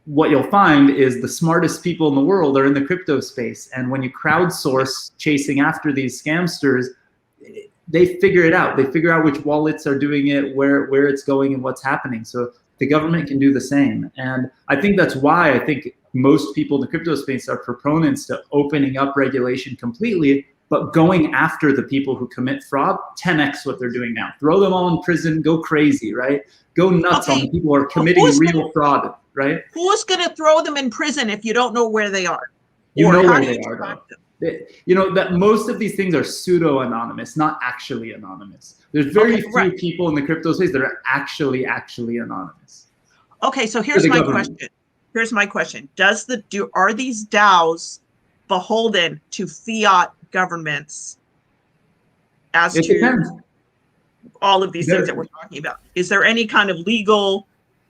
what you'll find is the smartest people in the world are in the crypto space. And when you crowdsource chasing after these scamsters, they figure it out. They figure out which wallets are doing it, where it's going, and what's happening. So the government can do the same. And I think that's why I think most people in the crypto space are proponents to opening up regulation completely, but going after the people who commit fraud, 10x what they're doing now. Throw them all in prison, go crazy, right? Go nuts on the people who are committing real fraud, right? Who's going to throw them in prison if you don't know where they are? You Or know how where do they you are, track though. them? You know that most of these things are pseudo-anonymous, not actually anonymous. There's very few people in the crypto space that are actually anonymous. Okay, so For here's the my government. question. Here's my question. Are these DAOs beholden to fiat governments as It to depends. all of these things that we're talking about? Is there any kind of legal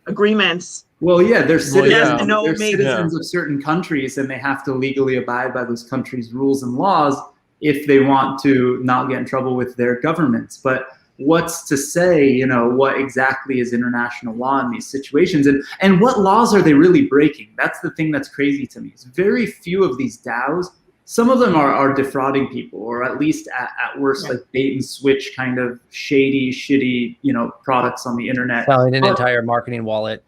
agreements? Well, yeah, they're citizens, to know they're maybe- citizens of certain countries, and they have to legally abide by those countries' rules and laws if they want to not get in trouble with their governments. But what's to say, you know, what exactly is international law in these situations, and what laws are they really breaking? That's the thing that's crazy to me. It's very few of these DAOs. Some of them are defrauding people, or at least at worst, like bait and switch kind of shady, shitty, you know, products on the internet. Selling an entire marketing wallet.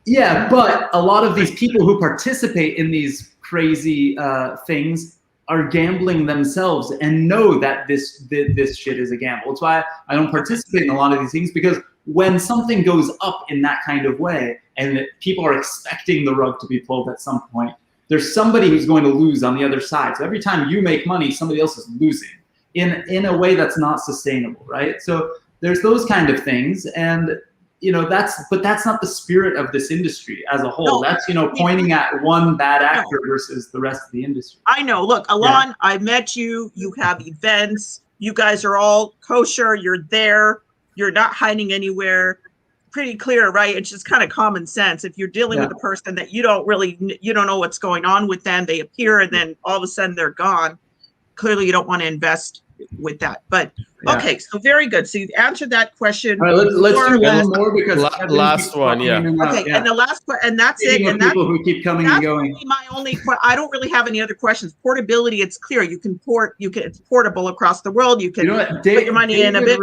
Yeah, but a lot of these people who participate in these crazy things are gambling themselves and know that this shit is a gamble. That's why I don't participate in a lot of these things, because when something goes up in that kind of way and people are expecting the rug to be pulled at some point, there's somebody who's going to lose on the other side. So every time you make money, somebody else is losing in a way that's not sustainable, right? So there's those kind of things, and you know, that's not the spirit of this industry as a whole. No, that's, you know, pointing at one bad actor versus the rest of the industry. I know. Look, Elon, I met you. You have events. You guys are all kosher. You're there. You're not hiding anywhere. Pretty clear, right? It's just kind of common sense. If you're dealing with a person that you don't know what's going on with them, they appear and then all of a sudden they're gone. Clearly, you don't want to invest with that. But okay, so very good. So you've answered that question. All right, let's do one more, because last one, yeah. Okay, and the last question, and that's it. And people who keep coming and going. Really my only. I don't really have any other questions. Portability, it's clear. You can it's portable across the world. You can put your money in a bit.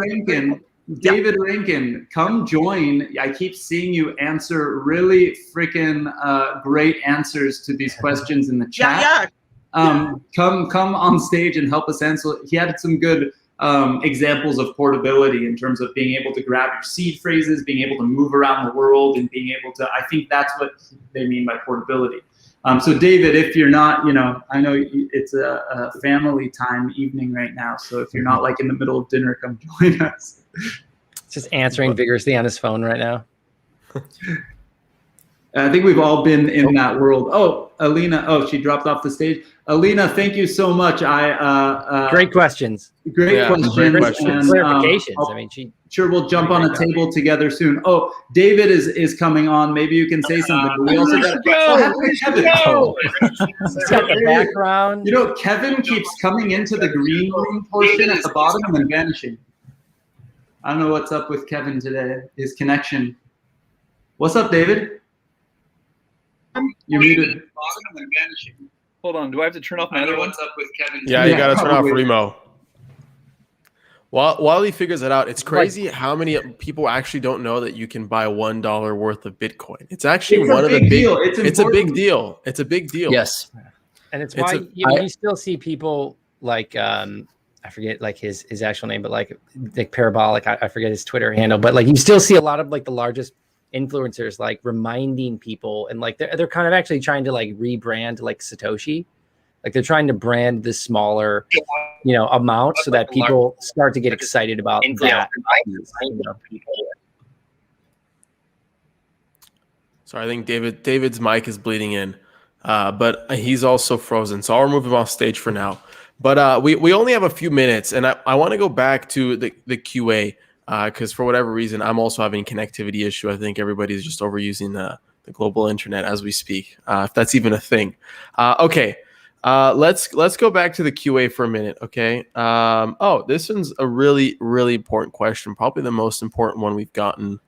David Rankin, come join. I keep seeing you answer really freaking great answers to these questions in the chat. Come on stage and help us answer. He had some good examples of portability in terms of being able to grab your seed phrases, being able to move around the world, and being able to, I think that's what they mean by portability. So David, if you're not, you know, I know it's a family time evening right now, so if you're not like in the middle of dinner, come join us. Just answering vigorously on his phone right now. I think we've all been in that world. Oh, Alina. Oh, she dropped off the stage. Alina, thank you so much. Great questions. Great questions. Great And, clarifications. I mean, sure, we'll jump on a table together soon. Oh, David is coming on. Maybe you can say something. But we also got Kevin. He's got the background. You know, Kevin keeps coming into the green room portion at the bottom and then vanishing. I don't know what's up with Kevin today. His connection. What's up, David? You're muted. Hold on. Do I have to turn off my other one? What's up with Kevin? Yeah, you got to turn off Remo. While he figures it out, it's crazy how many people actually don't know that you can buy $1 worth of Bitcoin. It's actually one of the big. It's a big deal. It's a big deal. Yes, and it's why you still see people like I forget like his actual name, but like Parabolic. I forget his Twitter handle, but like you still see a lot of like the largest influencers like reminding people, and like they're kind of actually trying to like rebrand like Satoshi. Like they're trying to brand this smaller, you know, amount so that people start to get excited about that. Sorry, I think David's mic is bleeding in, but he's also frozen. So I'll remove him off stage for now. But we only have a few minutes, and I want to go back to the QA because for whatever reason, I'm also having a connectivity issue. I think everybody's just overusing the global internet as we speak, if that's even a thing. Okay. Let's go back to the QA for a minute, okay? Oh, this one's a really, really important question, probably the most important one we've gotten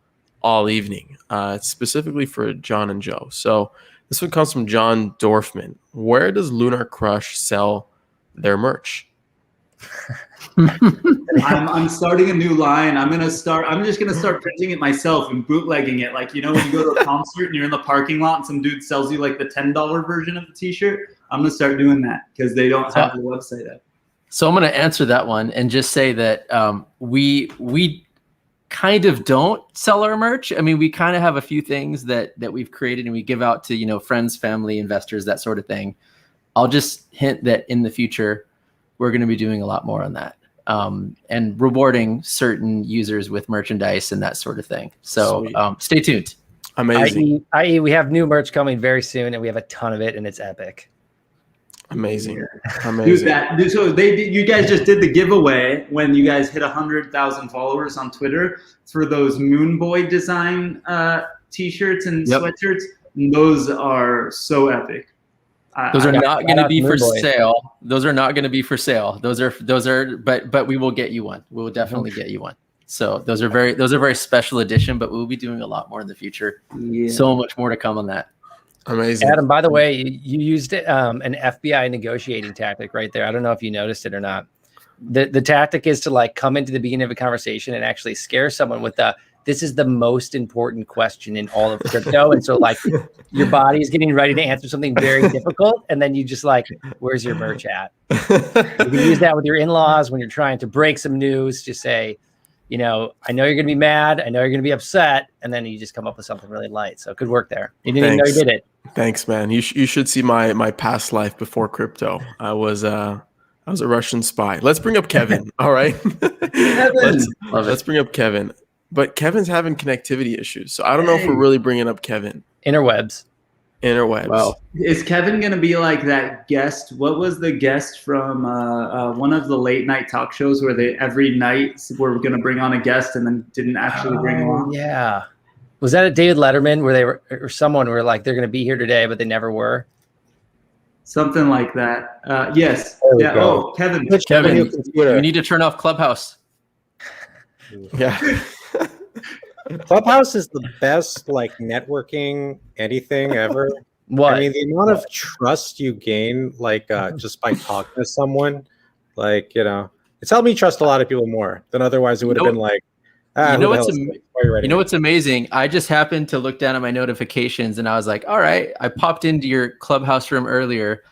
all evening. It's specifically for John and Joe. So this one comes from John Dorfman. Where does LunarCRUSH sell their merch? I'm starting a new line. I'm just gonna start printing it myself and bootlegging it. Like, you know, when you go to a concert and you're in the parking lot and some dude sells you like the $10 version of the t-shirt, I'm gonna start doing that because they don't have the website up. So I'm gonna answer that one and just say that we kind of don't sell our merch. I mean, we kind of have a few things that we've created and we give out to, you know, friends, family, investors, that sort of thing. I'll just hint that in the future, we're going to be doing a lot more on that, and rewarding certain users with merchandise and that sort of thing. So stay tuned. Amazing. I.e., we have new merch coming very soon, and we have a ton of it, and it's epic. Amazing. Dude, so you guys just did the giveaway when you guys hit 100,000 followers on Twitter for those Moon Boy design t-shirts and sweatshirts. Those are so epic. Those are not going to be for sale. Those are not going to be for sale. Those are, but we will get you one. We will definitely get you one. So those are very special edition, but we'll be doing a lot more in the future. Yeah. So much more to come on that. Amazing. Adam, by the way, you used an FBI negotiating tactic right there. I don't know if you noticed it or not. The tactic is to like come into the beginning of a conversation and actually scare someone with this is the most important question in all of crypto. And so like your body is getting ready to answer something very difficult. And then you just like, where's your merch at? You can use that with your in-laws when you're trying to break some news. Just say, I know you're going to be mad. I know you're going to be upset. And then you just come up with something really light. So it could work there. You didn't even know you did it. Thanks, man. You should see my past life before crypto. I was a Russian spy. Let's bring up Kevin. All right. Let's bring up Kevin. But Kevin's having connectivity issues. So I don't know if we're really bringing up Kevin. Interwebs. Wow. Is Kevin going to be like that guest? What was the guest from one of the late night talk shows where they every night were going to bring on a guest and then didn't actually bring him on? Yeah. Was that at David Letterman where they were, or someone were like, they're going to be here today, but they never were? Something like that. Yes. Yeah. Go. Oh, Kevin. We need to turn off Clubhouse. Yeah. Clubhouse is the best like networking anything ever. What? I mean, the amount of trust you gain like just by talking to someone, like, it's helped me trust a lot of people more than otherwise it would have been like, you know what's amazing? I just happened to look down at my notifications and I was like, all right, I popped into your Clubhouse room earlier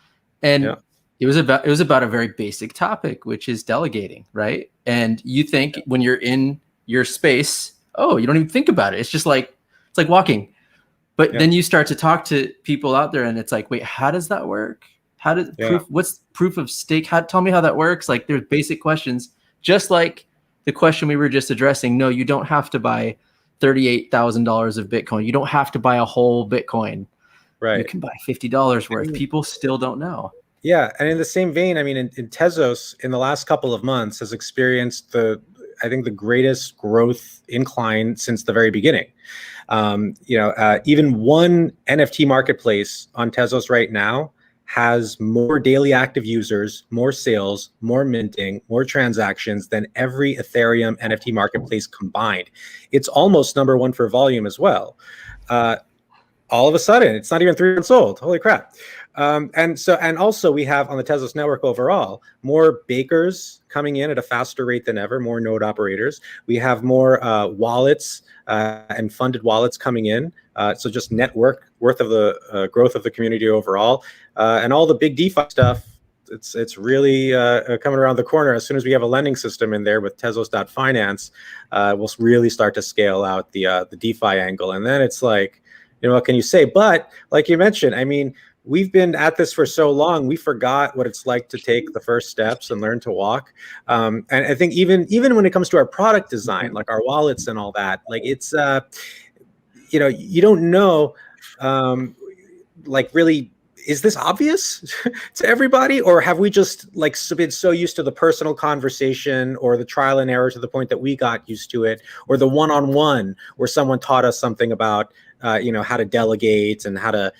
and it was about a very basic topic, which is delegating, right? And you think when you're in your space, you don't even think about it. It's just like, it's like walking. But then you start to talk to people out there and it's like, wait, how does that work? What's proof of stake? Tell me how that works. Like there's basic questions, just like the question we were just addressing. No, you don't have to buy $38,000 of Bitcoin. You don't have to buy a whole Bitcoin. Right. You can buy $50 worth. People still don't know. Yeah. And in the same vein, I mean, in Tezos in the last couple of months has experienced I think the greatest growth incline since the very beginning. Even one NFT marketplace on Tezos right now has more daily active users, more sales, more minting, more transactions than every Ethereum NFT marketplace combined. It's almost number one for volume as well. All of a sudden, it's not even 3 months old. Holy crap. And also we have on the Tezos network overall, more bakers coming in at a faster rate than ever, more node operators. We have more wallets and funded wallets coming in. So just network worth of the growth of the community overall. And all the big DeFi stuff, it's really coming around the corner. As soon as we have a lending system in there with Tezos.finance, we'll really start to scale out the DeFi angle. And then it's like, what can you say? But like you mentioned, I mean, we've been at this for so long, we forgot what it's like to take the first steps and learn to walk. And I think even when it comes to our product design, like our wallets and all that, like it's, you don't know, like really, is this obvious to everybody? Or have we just like been so used to the personal conversation or the trial and error to the point that we got used to it, or the one-on-one where someone taught us something about how to delegate and how to,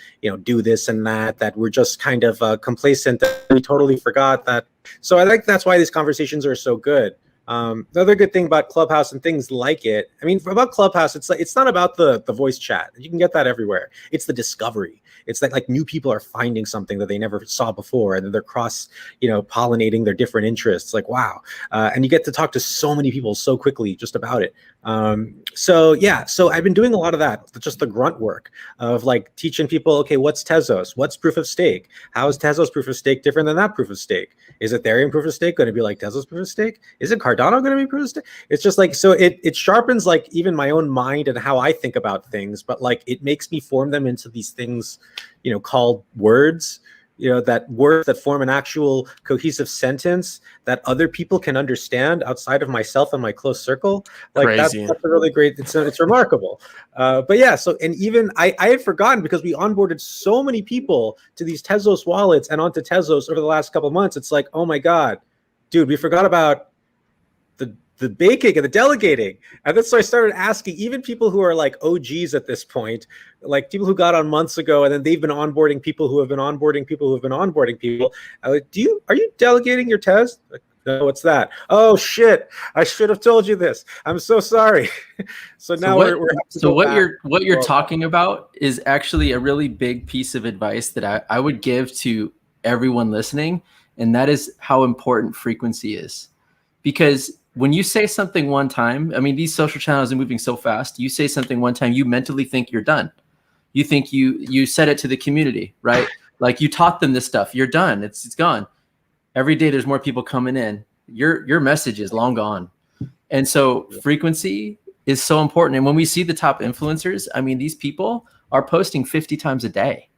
do this and that we're just kind of complacent that we totally forgot that. So I think that's why these conversations are so good. The other good thing about Clubhouse and things like it, I mean, about Clubhouse, it's not about the voice chat. You can get that everywhere. It's the discovery. It's like new people are finding something that they never saw before, and then they're cross, pollinating their different interests. Like, wow. And you get to talk to so many people so quickly just about it. So I've been doing a lot of that, just the grunt work of like teaching people, okay, what's Tezos? What's proof of stake? How is Tezos proof of stake different than that proof of stake? Is Ethereum proof of stake going to be like Tezos proof of stake? Is it Cardano going to be proof of stake? It's just like, so it sharpens like even my own mind and how I think about things, but like it makes me form them into these things, called words. that words that form an actual cohesive sentence that other people can understand outside of myself and my close circle. Like that's a really great, it's remarkable. But yeah, so, and even I had forgotten, because we onboarded so many people to these Tezos wallets and onto Tezos over the last couple of months. It's like, oh my God, dude, we forgot about the baking and the delegating. And then so I started asking even people who are like OGs at this point, like people who got on months ago, and then they've been onboarding people who have been onboarding people who have been onboarding people. I'm like, are you delegating your Tez? Like, no, what's that? Oh shit, I should have told you this. I'm so sorry. So now what you're talking about is actually a really big piece of advice that I would give to everyone listening, and that is how important frequency is. Because when you say something one time, I mean, these social channels are moving so fast. You say something one time, you mentally think you're done. You think you said it to the community, right? Like you taught them this stuff. You're done. It's gone. Every day there's more people coming in. Your message is long gone. And so frequency is so important. And when we see the top influencers, I mean, these people are posting 50 times a day.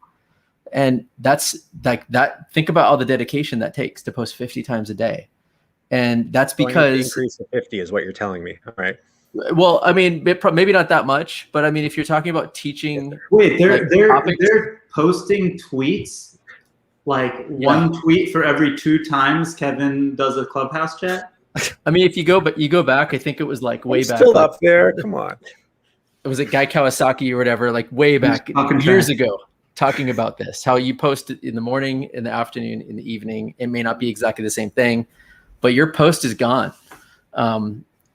And that's like that. Think about all the dedication that takes to post 50 times a day. And that's because increase to 50 is what you're telling me. All right. Well, I mean, maybe not that much, but I mean, if you're talking about teaching, wait, they're posting tweets, like one tweet for every 2 times Kevin does a Clubhouse chat. I mean, if you go back, I think it was like way back. Still up there. Come on. It was a Guy Kawasaki or whatever, like way back years ago, talking about this. How you post it in the morning, in the afternoon, in the evening. It may not be exactly the same thing, but your post is gone.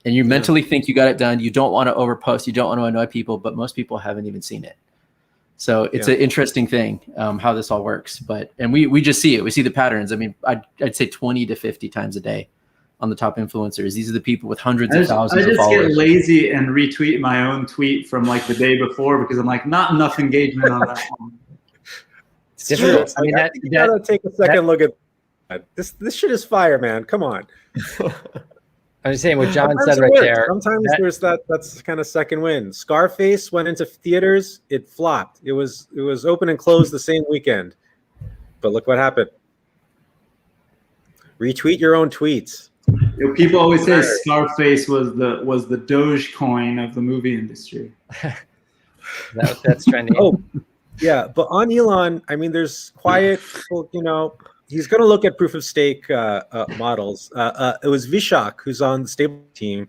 And you mentally think you got it done. You don't want to overpost. You don't want to annoy people, but most people haven't even seen it. So it's an interesting thing how this all works. And we just see it. We see the patterns. I mean, I'd say 20 to 50 times a day on the top influencers. These are the people with hundreds of thousands of followers. I just get lazy and retweet my own tweet from like the day before because I'm like, not enough engagement on that one. It's difficult. I mean, you gotta take a second look at this shit is fire, man. Come on. I'm just saying what John said right there. Sometimes there's that's kind of second win. Scarface went into theaters, it flopped. It was open and closed the same weekend. But look what happened. Retweet your own tweets. People always say Scarface was the Dogecoin of the movie industry. That's trending. Oh, yeah, but on Elon, I mean, there's quiet, he's going to look at proof of stake models. It was Vishak, who's on the stable team.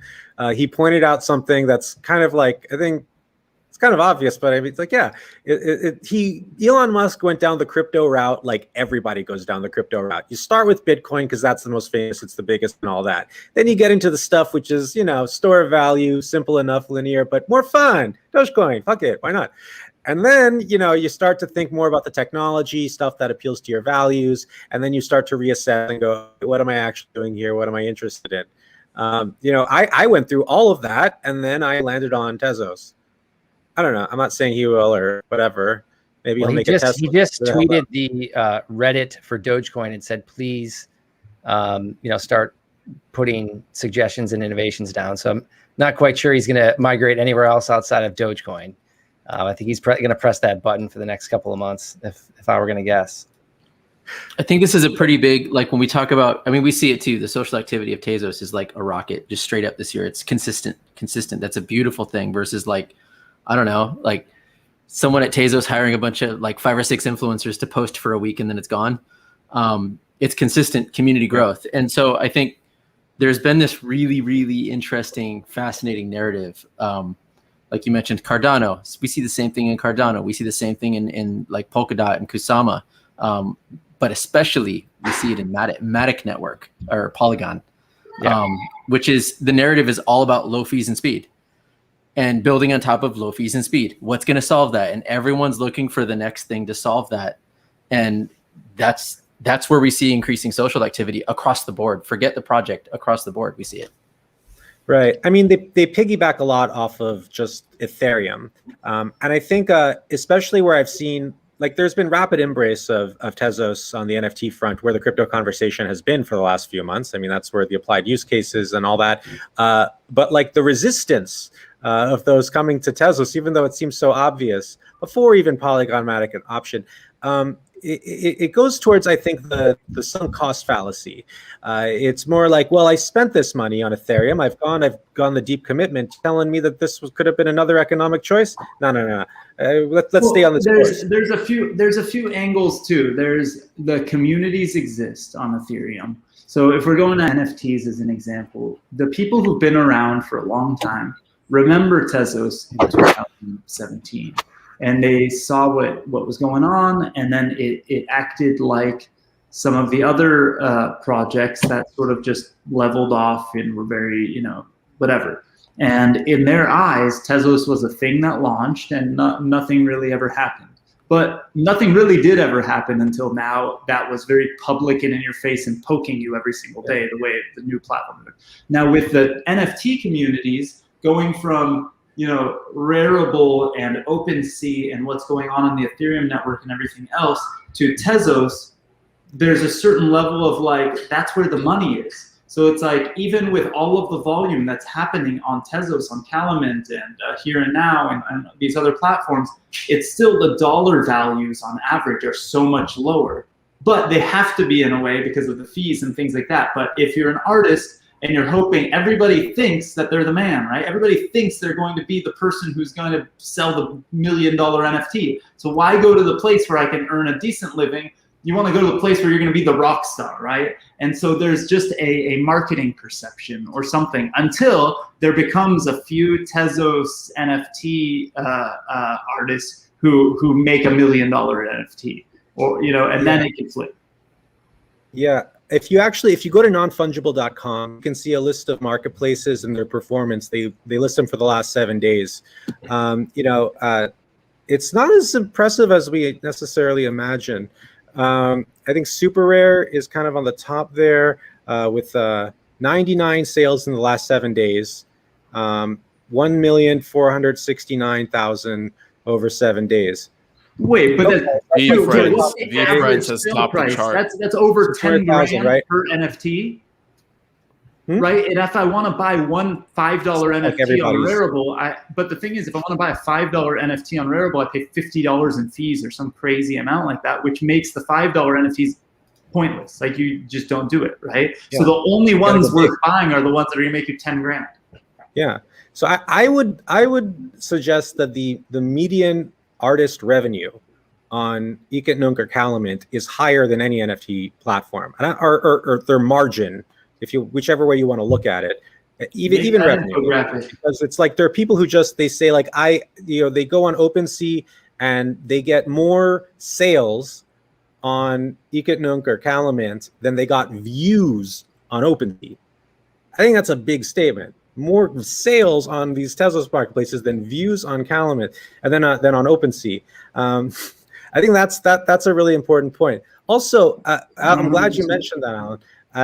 He pointed out something that's kind of like, I think it's kind of obvious, but I mean, it's like, yeah, Elon Musk went down the crypto route like everybody goes down the crypto route. You start with Bitcoin because that's the most famous, it's the biggest and all that. Then you get into the stuff which is, store of value, simple enough, linear, but more fun. Dogecoin, fuck it, why not? And then, you start to think more about the technology, stuff that appeals to your values. And then you start to reassess and go, what am I actually doing here? What am I interested in? I went through all of that and then I landed on Tezos. I don't know. I'm not saying he will or whatever. Maybe he'll make a Tesla. He just tweeted the Reddit for Dogecoin and said, please, start putting suggestions and innovations down. So I'm not quite sure he's going to migrate anywhere else outside of Dogecoin. I think he's going to press that button for the next couple of months, if I were going to guess. I think this is a pretty big, like when we talk about, I mean, we see it too. The social activity of Tezos is like a rocket, just straight up this year. It's consistent. That's a beautiful thing versus like, I don't know, like someone at Tezos hiring a bunch of like 5 or 6 influencers to post for a week and then it's gone. It's consistent community growth. And so I think there's been this really, really interesting, fascinating narrative. Like you mentioned, Cardano. We see the same thing in Cardano. We see the same thing in like Polkadot and Kusama. But especially we see it in Matic Network or Polygon, which is the narrative is all about low fees and speed and building on top of low fees and speed. What's going to solve that? And everyone's looking for the next thing to solve that. And that's where we see increasing social activity across the board. Forget the project, across the board, we see it. Right. I mean, they piggyback a lot off of just Ethereum. And I think especially where I've seen, like there's been rapid embrace of Tezos on the NFT front where the crypto conversation has been for the last few months. I mean, that's where the applied use cases and all that. But like the resistance of those coming to Tezos, even though it seems so obvious before even Polygon Matic an option, it goes towards, I think, the sunk cost fallacy. It's more like, well, I spent this money on Ethereum. I've gone the deep commitment, telling me that this could have been another economic choice. No. Let's stay on this course. There's a few angles too. There's the communities exist on Ethereum. So if we're going to NFTs as an example, the people who've been around for a long time remember Tezos in 2017. And they saw what was going on, and then it acted like some of the other projects that sort of just leveled off and were very, whatever. And in their eyes, Tezos was a thing that launched, and nothing really ever happened. But nothing really did ever happen until now. That was very public and in your face and poking you every single day, the way the new platform did. Now with the NFT communities going from Rarible and OpenSea and what's going on the Ethereum network and everything else to Tezos, there's a certain level of like, that's where the money is. So it's like, even with all of the volume that's happening on Tezos, on Calumet, and Here and Now, and these other platforms, it's still the dollar values on average are so much lower. But they have to be in a way because of the fees and things like that. But if you're an artist, and you're hoping, everybody thinks that they're the man, right? Everybody thinks they're going to be the person who's going to sell the $1 million NFT. So why go to the place where I can earn a decent living? You want to go to the place where you're going to be the rock star, right? And so there's just a marketing perception or something until there becomes a few Tezos NFT artists who make $1 million NFT, or and then it can flip. Yeah. If you go to nonfungible.com, you can see a list of marketplaces and their performance. They list them for the last 7 days. It's not as impressive as we necessarily imagine. I think Super Rare is kind of on the top there with 99 sales in the last 7 days, 1,469,000 over 7 days. Wait, but VFriends has topped the chart. That's over 10 grand right? per NFT, right? And if I want to buy one $5 NFT on Rarible, but the thing is, if I want to buy a $5 NFT on Rarible, I pay $50 in fees or some crazy amount like that, which makes the $5 NFTs pointless. Like you just don't do it, right? Yeah. So the only ones worth buying are the ones that are going to make you 10 grand. Yeah. So I would suggest that the median artist revenue on Nunker Calumet is higher than any NFT platform, or their margin, whichever way you want to look at it, even revenue, because it's like there are people who they say like they go on OpenSea and they get more sales on Nunker Calumet than they got views on OpenSea. I think that's a big statement. More sales on these Tezos marketplaces than views on Calumet, and then on OpenSea. I think that's a really important point. Also, I'm glad you mentioned that, Alan.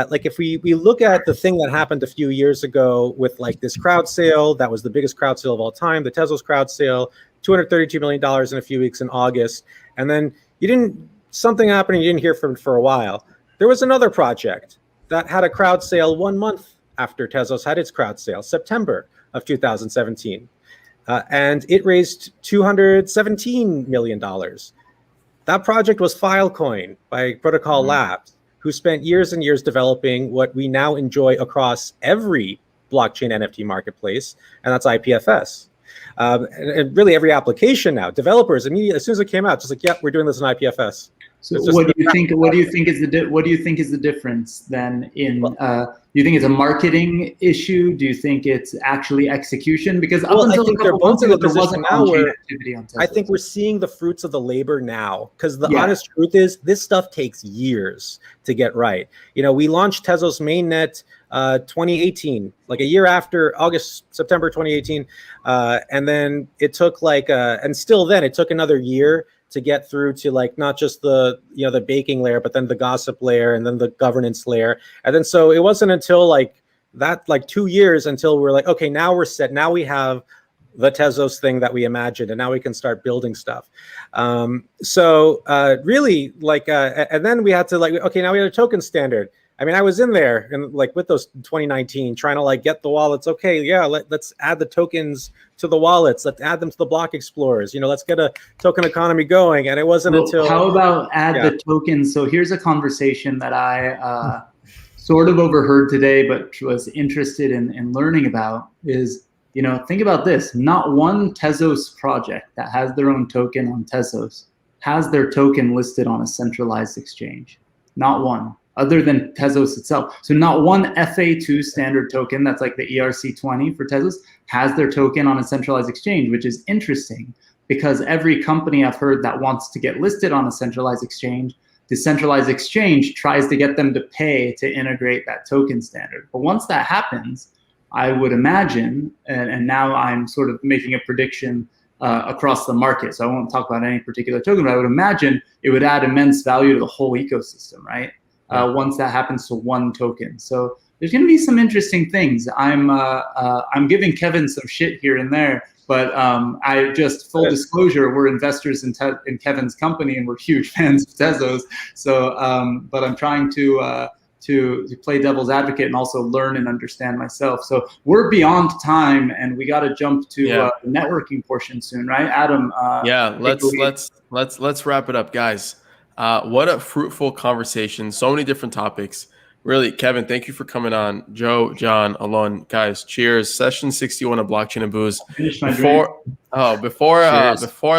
Like if we look at the thing that happened a few years ago with like this crowd sale, that was the biggest crowd sale of all time, the Tezos crowd sale, $232 million in a few weeks in August, and then something happened and you didn't hear from it for a while. There was another project that had a crowd sale 1 month after Tezos had its crowd sale, September of 2017. And it raised $217 million. That project was Filecoin by Protocol Labs, who spent years and years developing what we now enjoy across every blockchain NFT marketplace, and that's IPFS. And really every application now, developers immediately, as soon as it came out, just like, yep, we're doing this in IPFS. So what do you think is the difference then in do you think it's a marketing issue? Do you think it's actually execution? Because up until a couple months ago, there wasn't on-chain activity on Tesla. I think we're seeing the fruits of the labor now, because the honest truth is this stuff takes years to get right. We launched Tezos mainnet 2018, like a year after September 2018, and then it took and still then it took another year to get through to like not just the the baking layer, but then the gossip layer and then the governance layer. And then so it wasn't until like 2 years until we're like, okay, now we're set. Now we have the Tezos thing that we imagined, and now we can start building stuff. Really and then we had to okay, now we had a token standard. I mean, I was in there and like with those 2019 trying to like get the wallets. Okay, yeah, let's add the tokens to the wallets. Let's add them to the block explorers. You know, let's get a token economy going. And it wasn't until how about add the tokens? So here's a conversation that I sort of overheard today, but was interested in learning about is, you know, think about this. Not one Tezos project that has their own token on Tezos has their token listed on a centralized exchange. Not one, other than Tezos itself. So not one FA2 standard token, that's like the ERC20 for Tezos, has their token on a centralized exchange, which is interesting because every company I've heard that wants to get listed on a centralized exchange, the centralized exchange tries to get them to pay to integrate that token standard. But once that happens, I would imagine, and now I'm sort of making a prediction across the market, so I won't talk about any particular token, but I would imagine it would add immense value to the whole ecosystem, right? Once that happens to one token. So there's going to be some interesting things. I'm giving Kevin some shit here and there, but I just full disclosure, we're investors in Kevin's company and we're huge fans of Tezos. So, but I'm trying to play devil's advocate and also learn and understand myself. So we're beyond time, and we got to jump to the networking portion soon, right, Adam? Let's wrap it up, guys. What a fruitful conversation. So many different topics. Really, Kevin, thank you for coming on. Joe, John, Alon, guys, cheers. Session 61 of Blockchain and Booze. Before I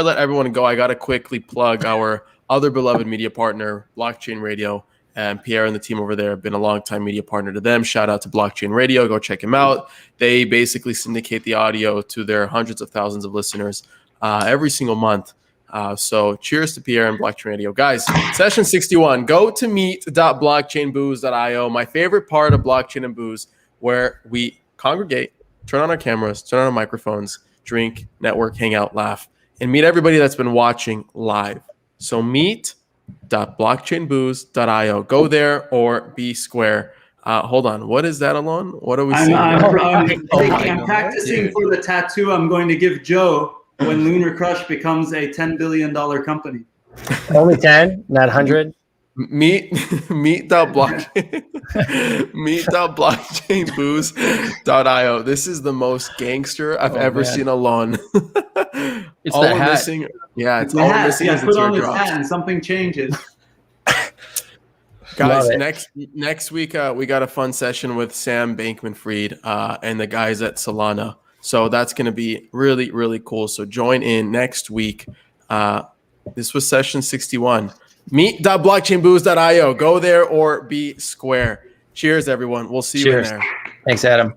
let everyone go, I got to quickly plug our other beloved media partner, Blockchain Radio. And Pierre and the team over there have been a long-time media partner to them. Shout out to Blockchain Radio. Go check them out. They basically syndicate the audio to their hundreds of thousands of listeners every single month. So cheers to Pierre and Blockchain Radio. Guys, session 61. Go to meet.blockchainbooze.io, my favorite part of Blockchain and Booze, where we congregate, turn on our cameras, turn on our microphones, drink, network, hang out, laugh, and meet everybody that's been watching live. So meet.blockchainbooze.io. Go there or be square. Hold on. What is that, Alon? What are we seeing? I'm practicing for the tattoo I'm going to give Joe when LunarCRUSH becomes a $10 billion company. Only 10, not 100. Meet.blockchainbooze.io. This is the most gangster I've ever seen Alon. It's all the we're hat. missing. Yeah, it's The all hat. we're missing Yeah, is the put on his teardrops. hat and something changes. Guys, next week we got a fun session with Sam Bankman-Fried and the guys at Solana. So that's going to be really, really cool. So join in next week. This was session 61. Meet.blockchainbooze.io. Go there or be square. Cheers, everyone. We'll see you in there. Thanks, Adam.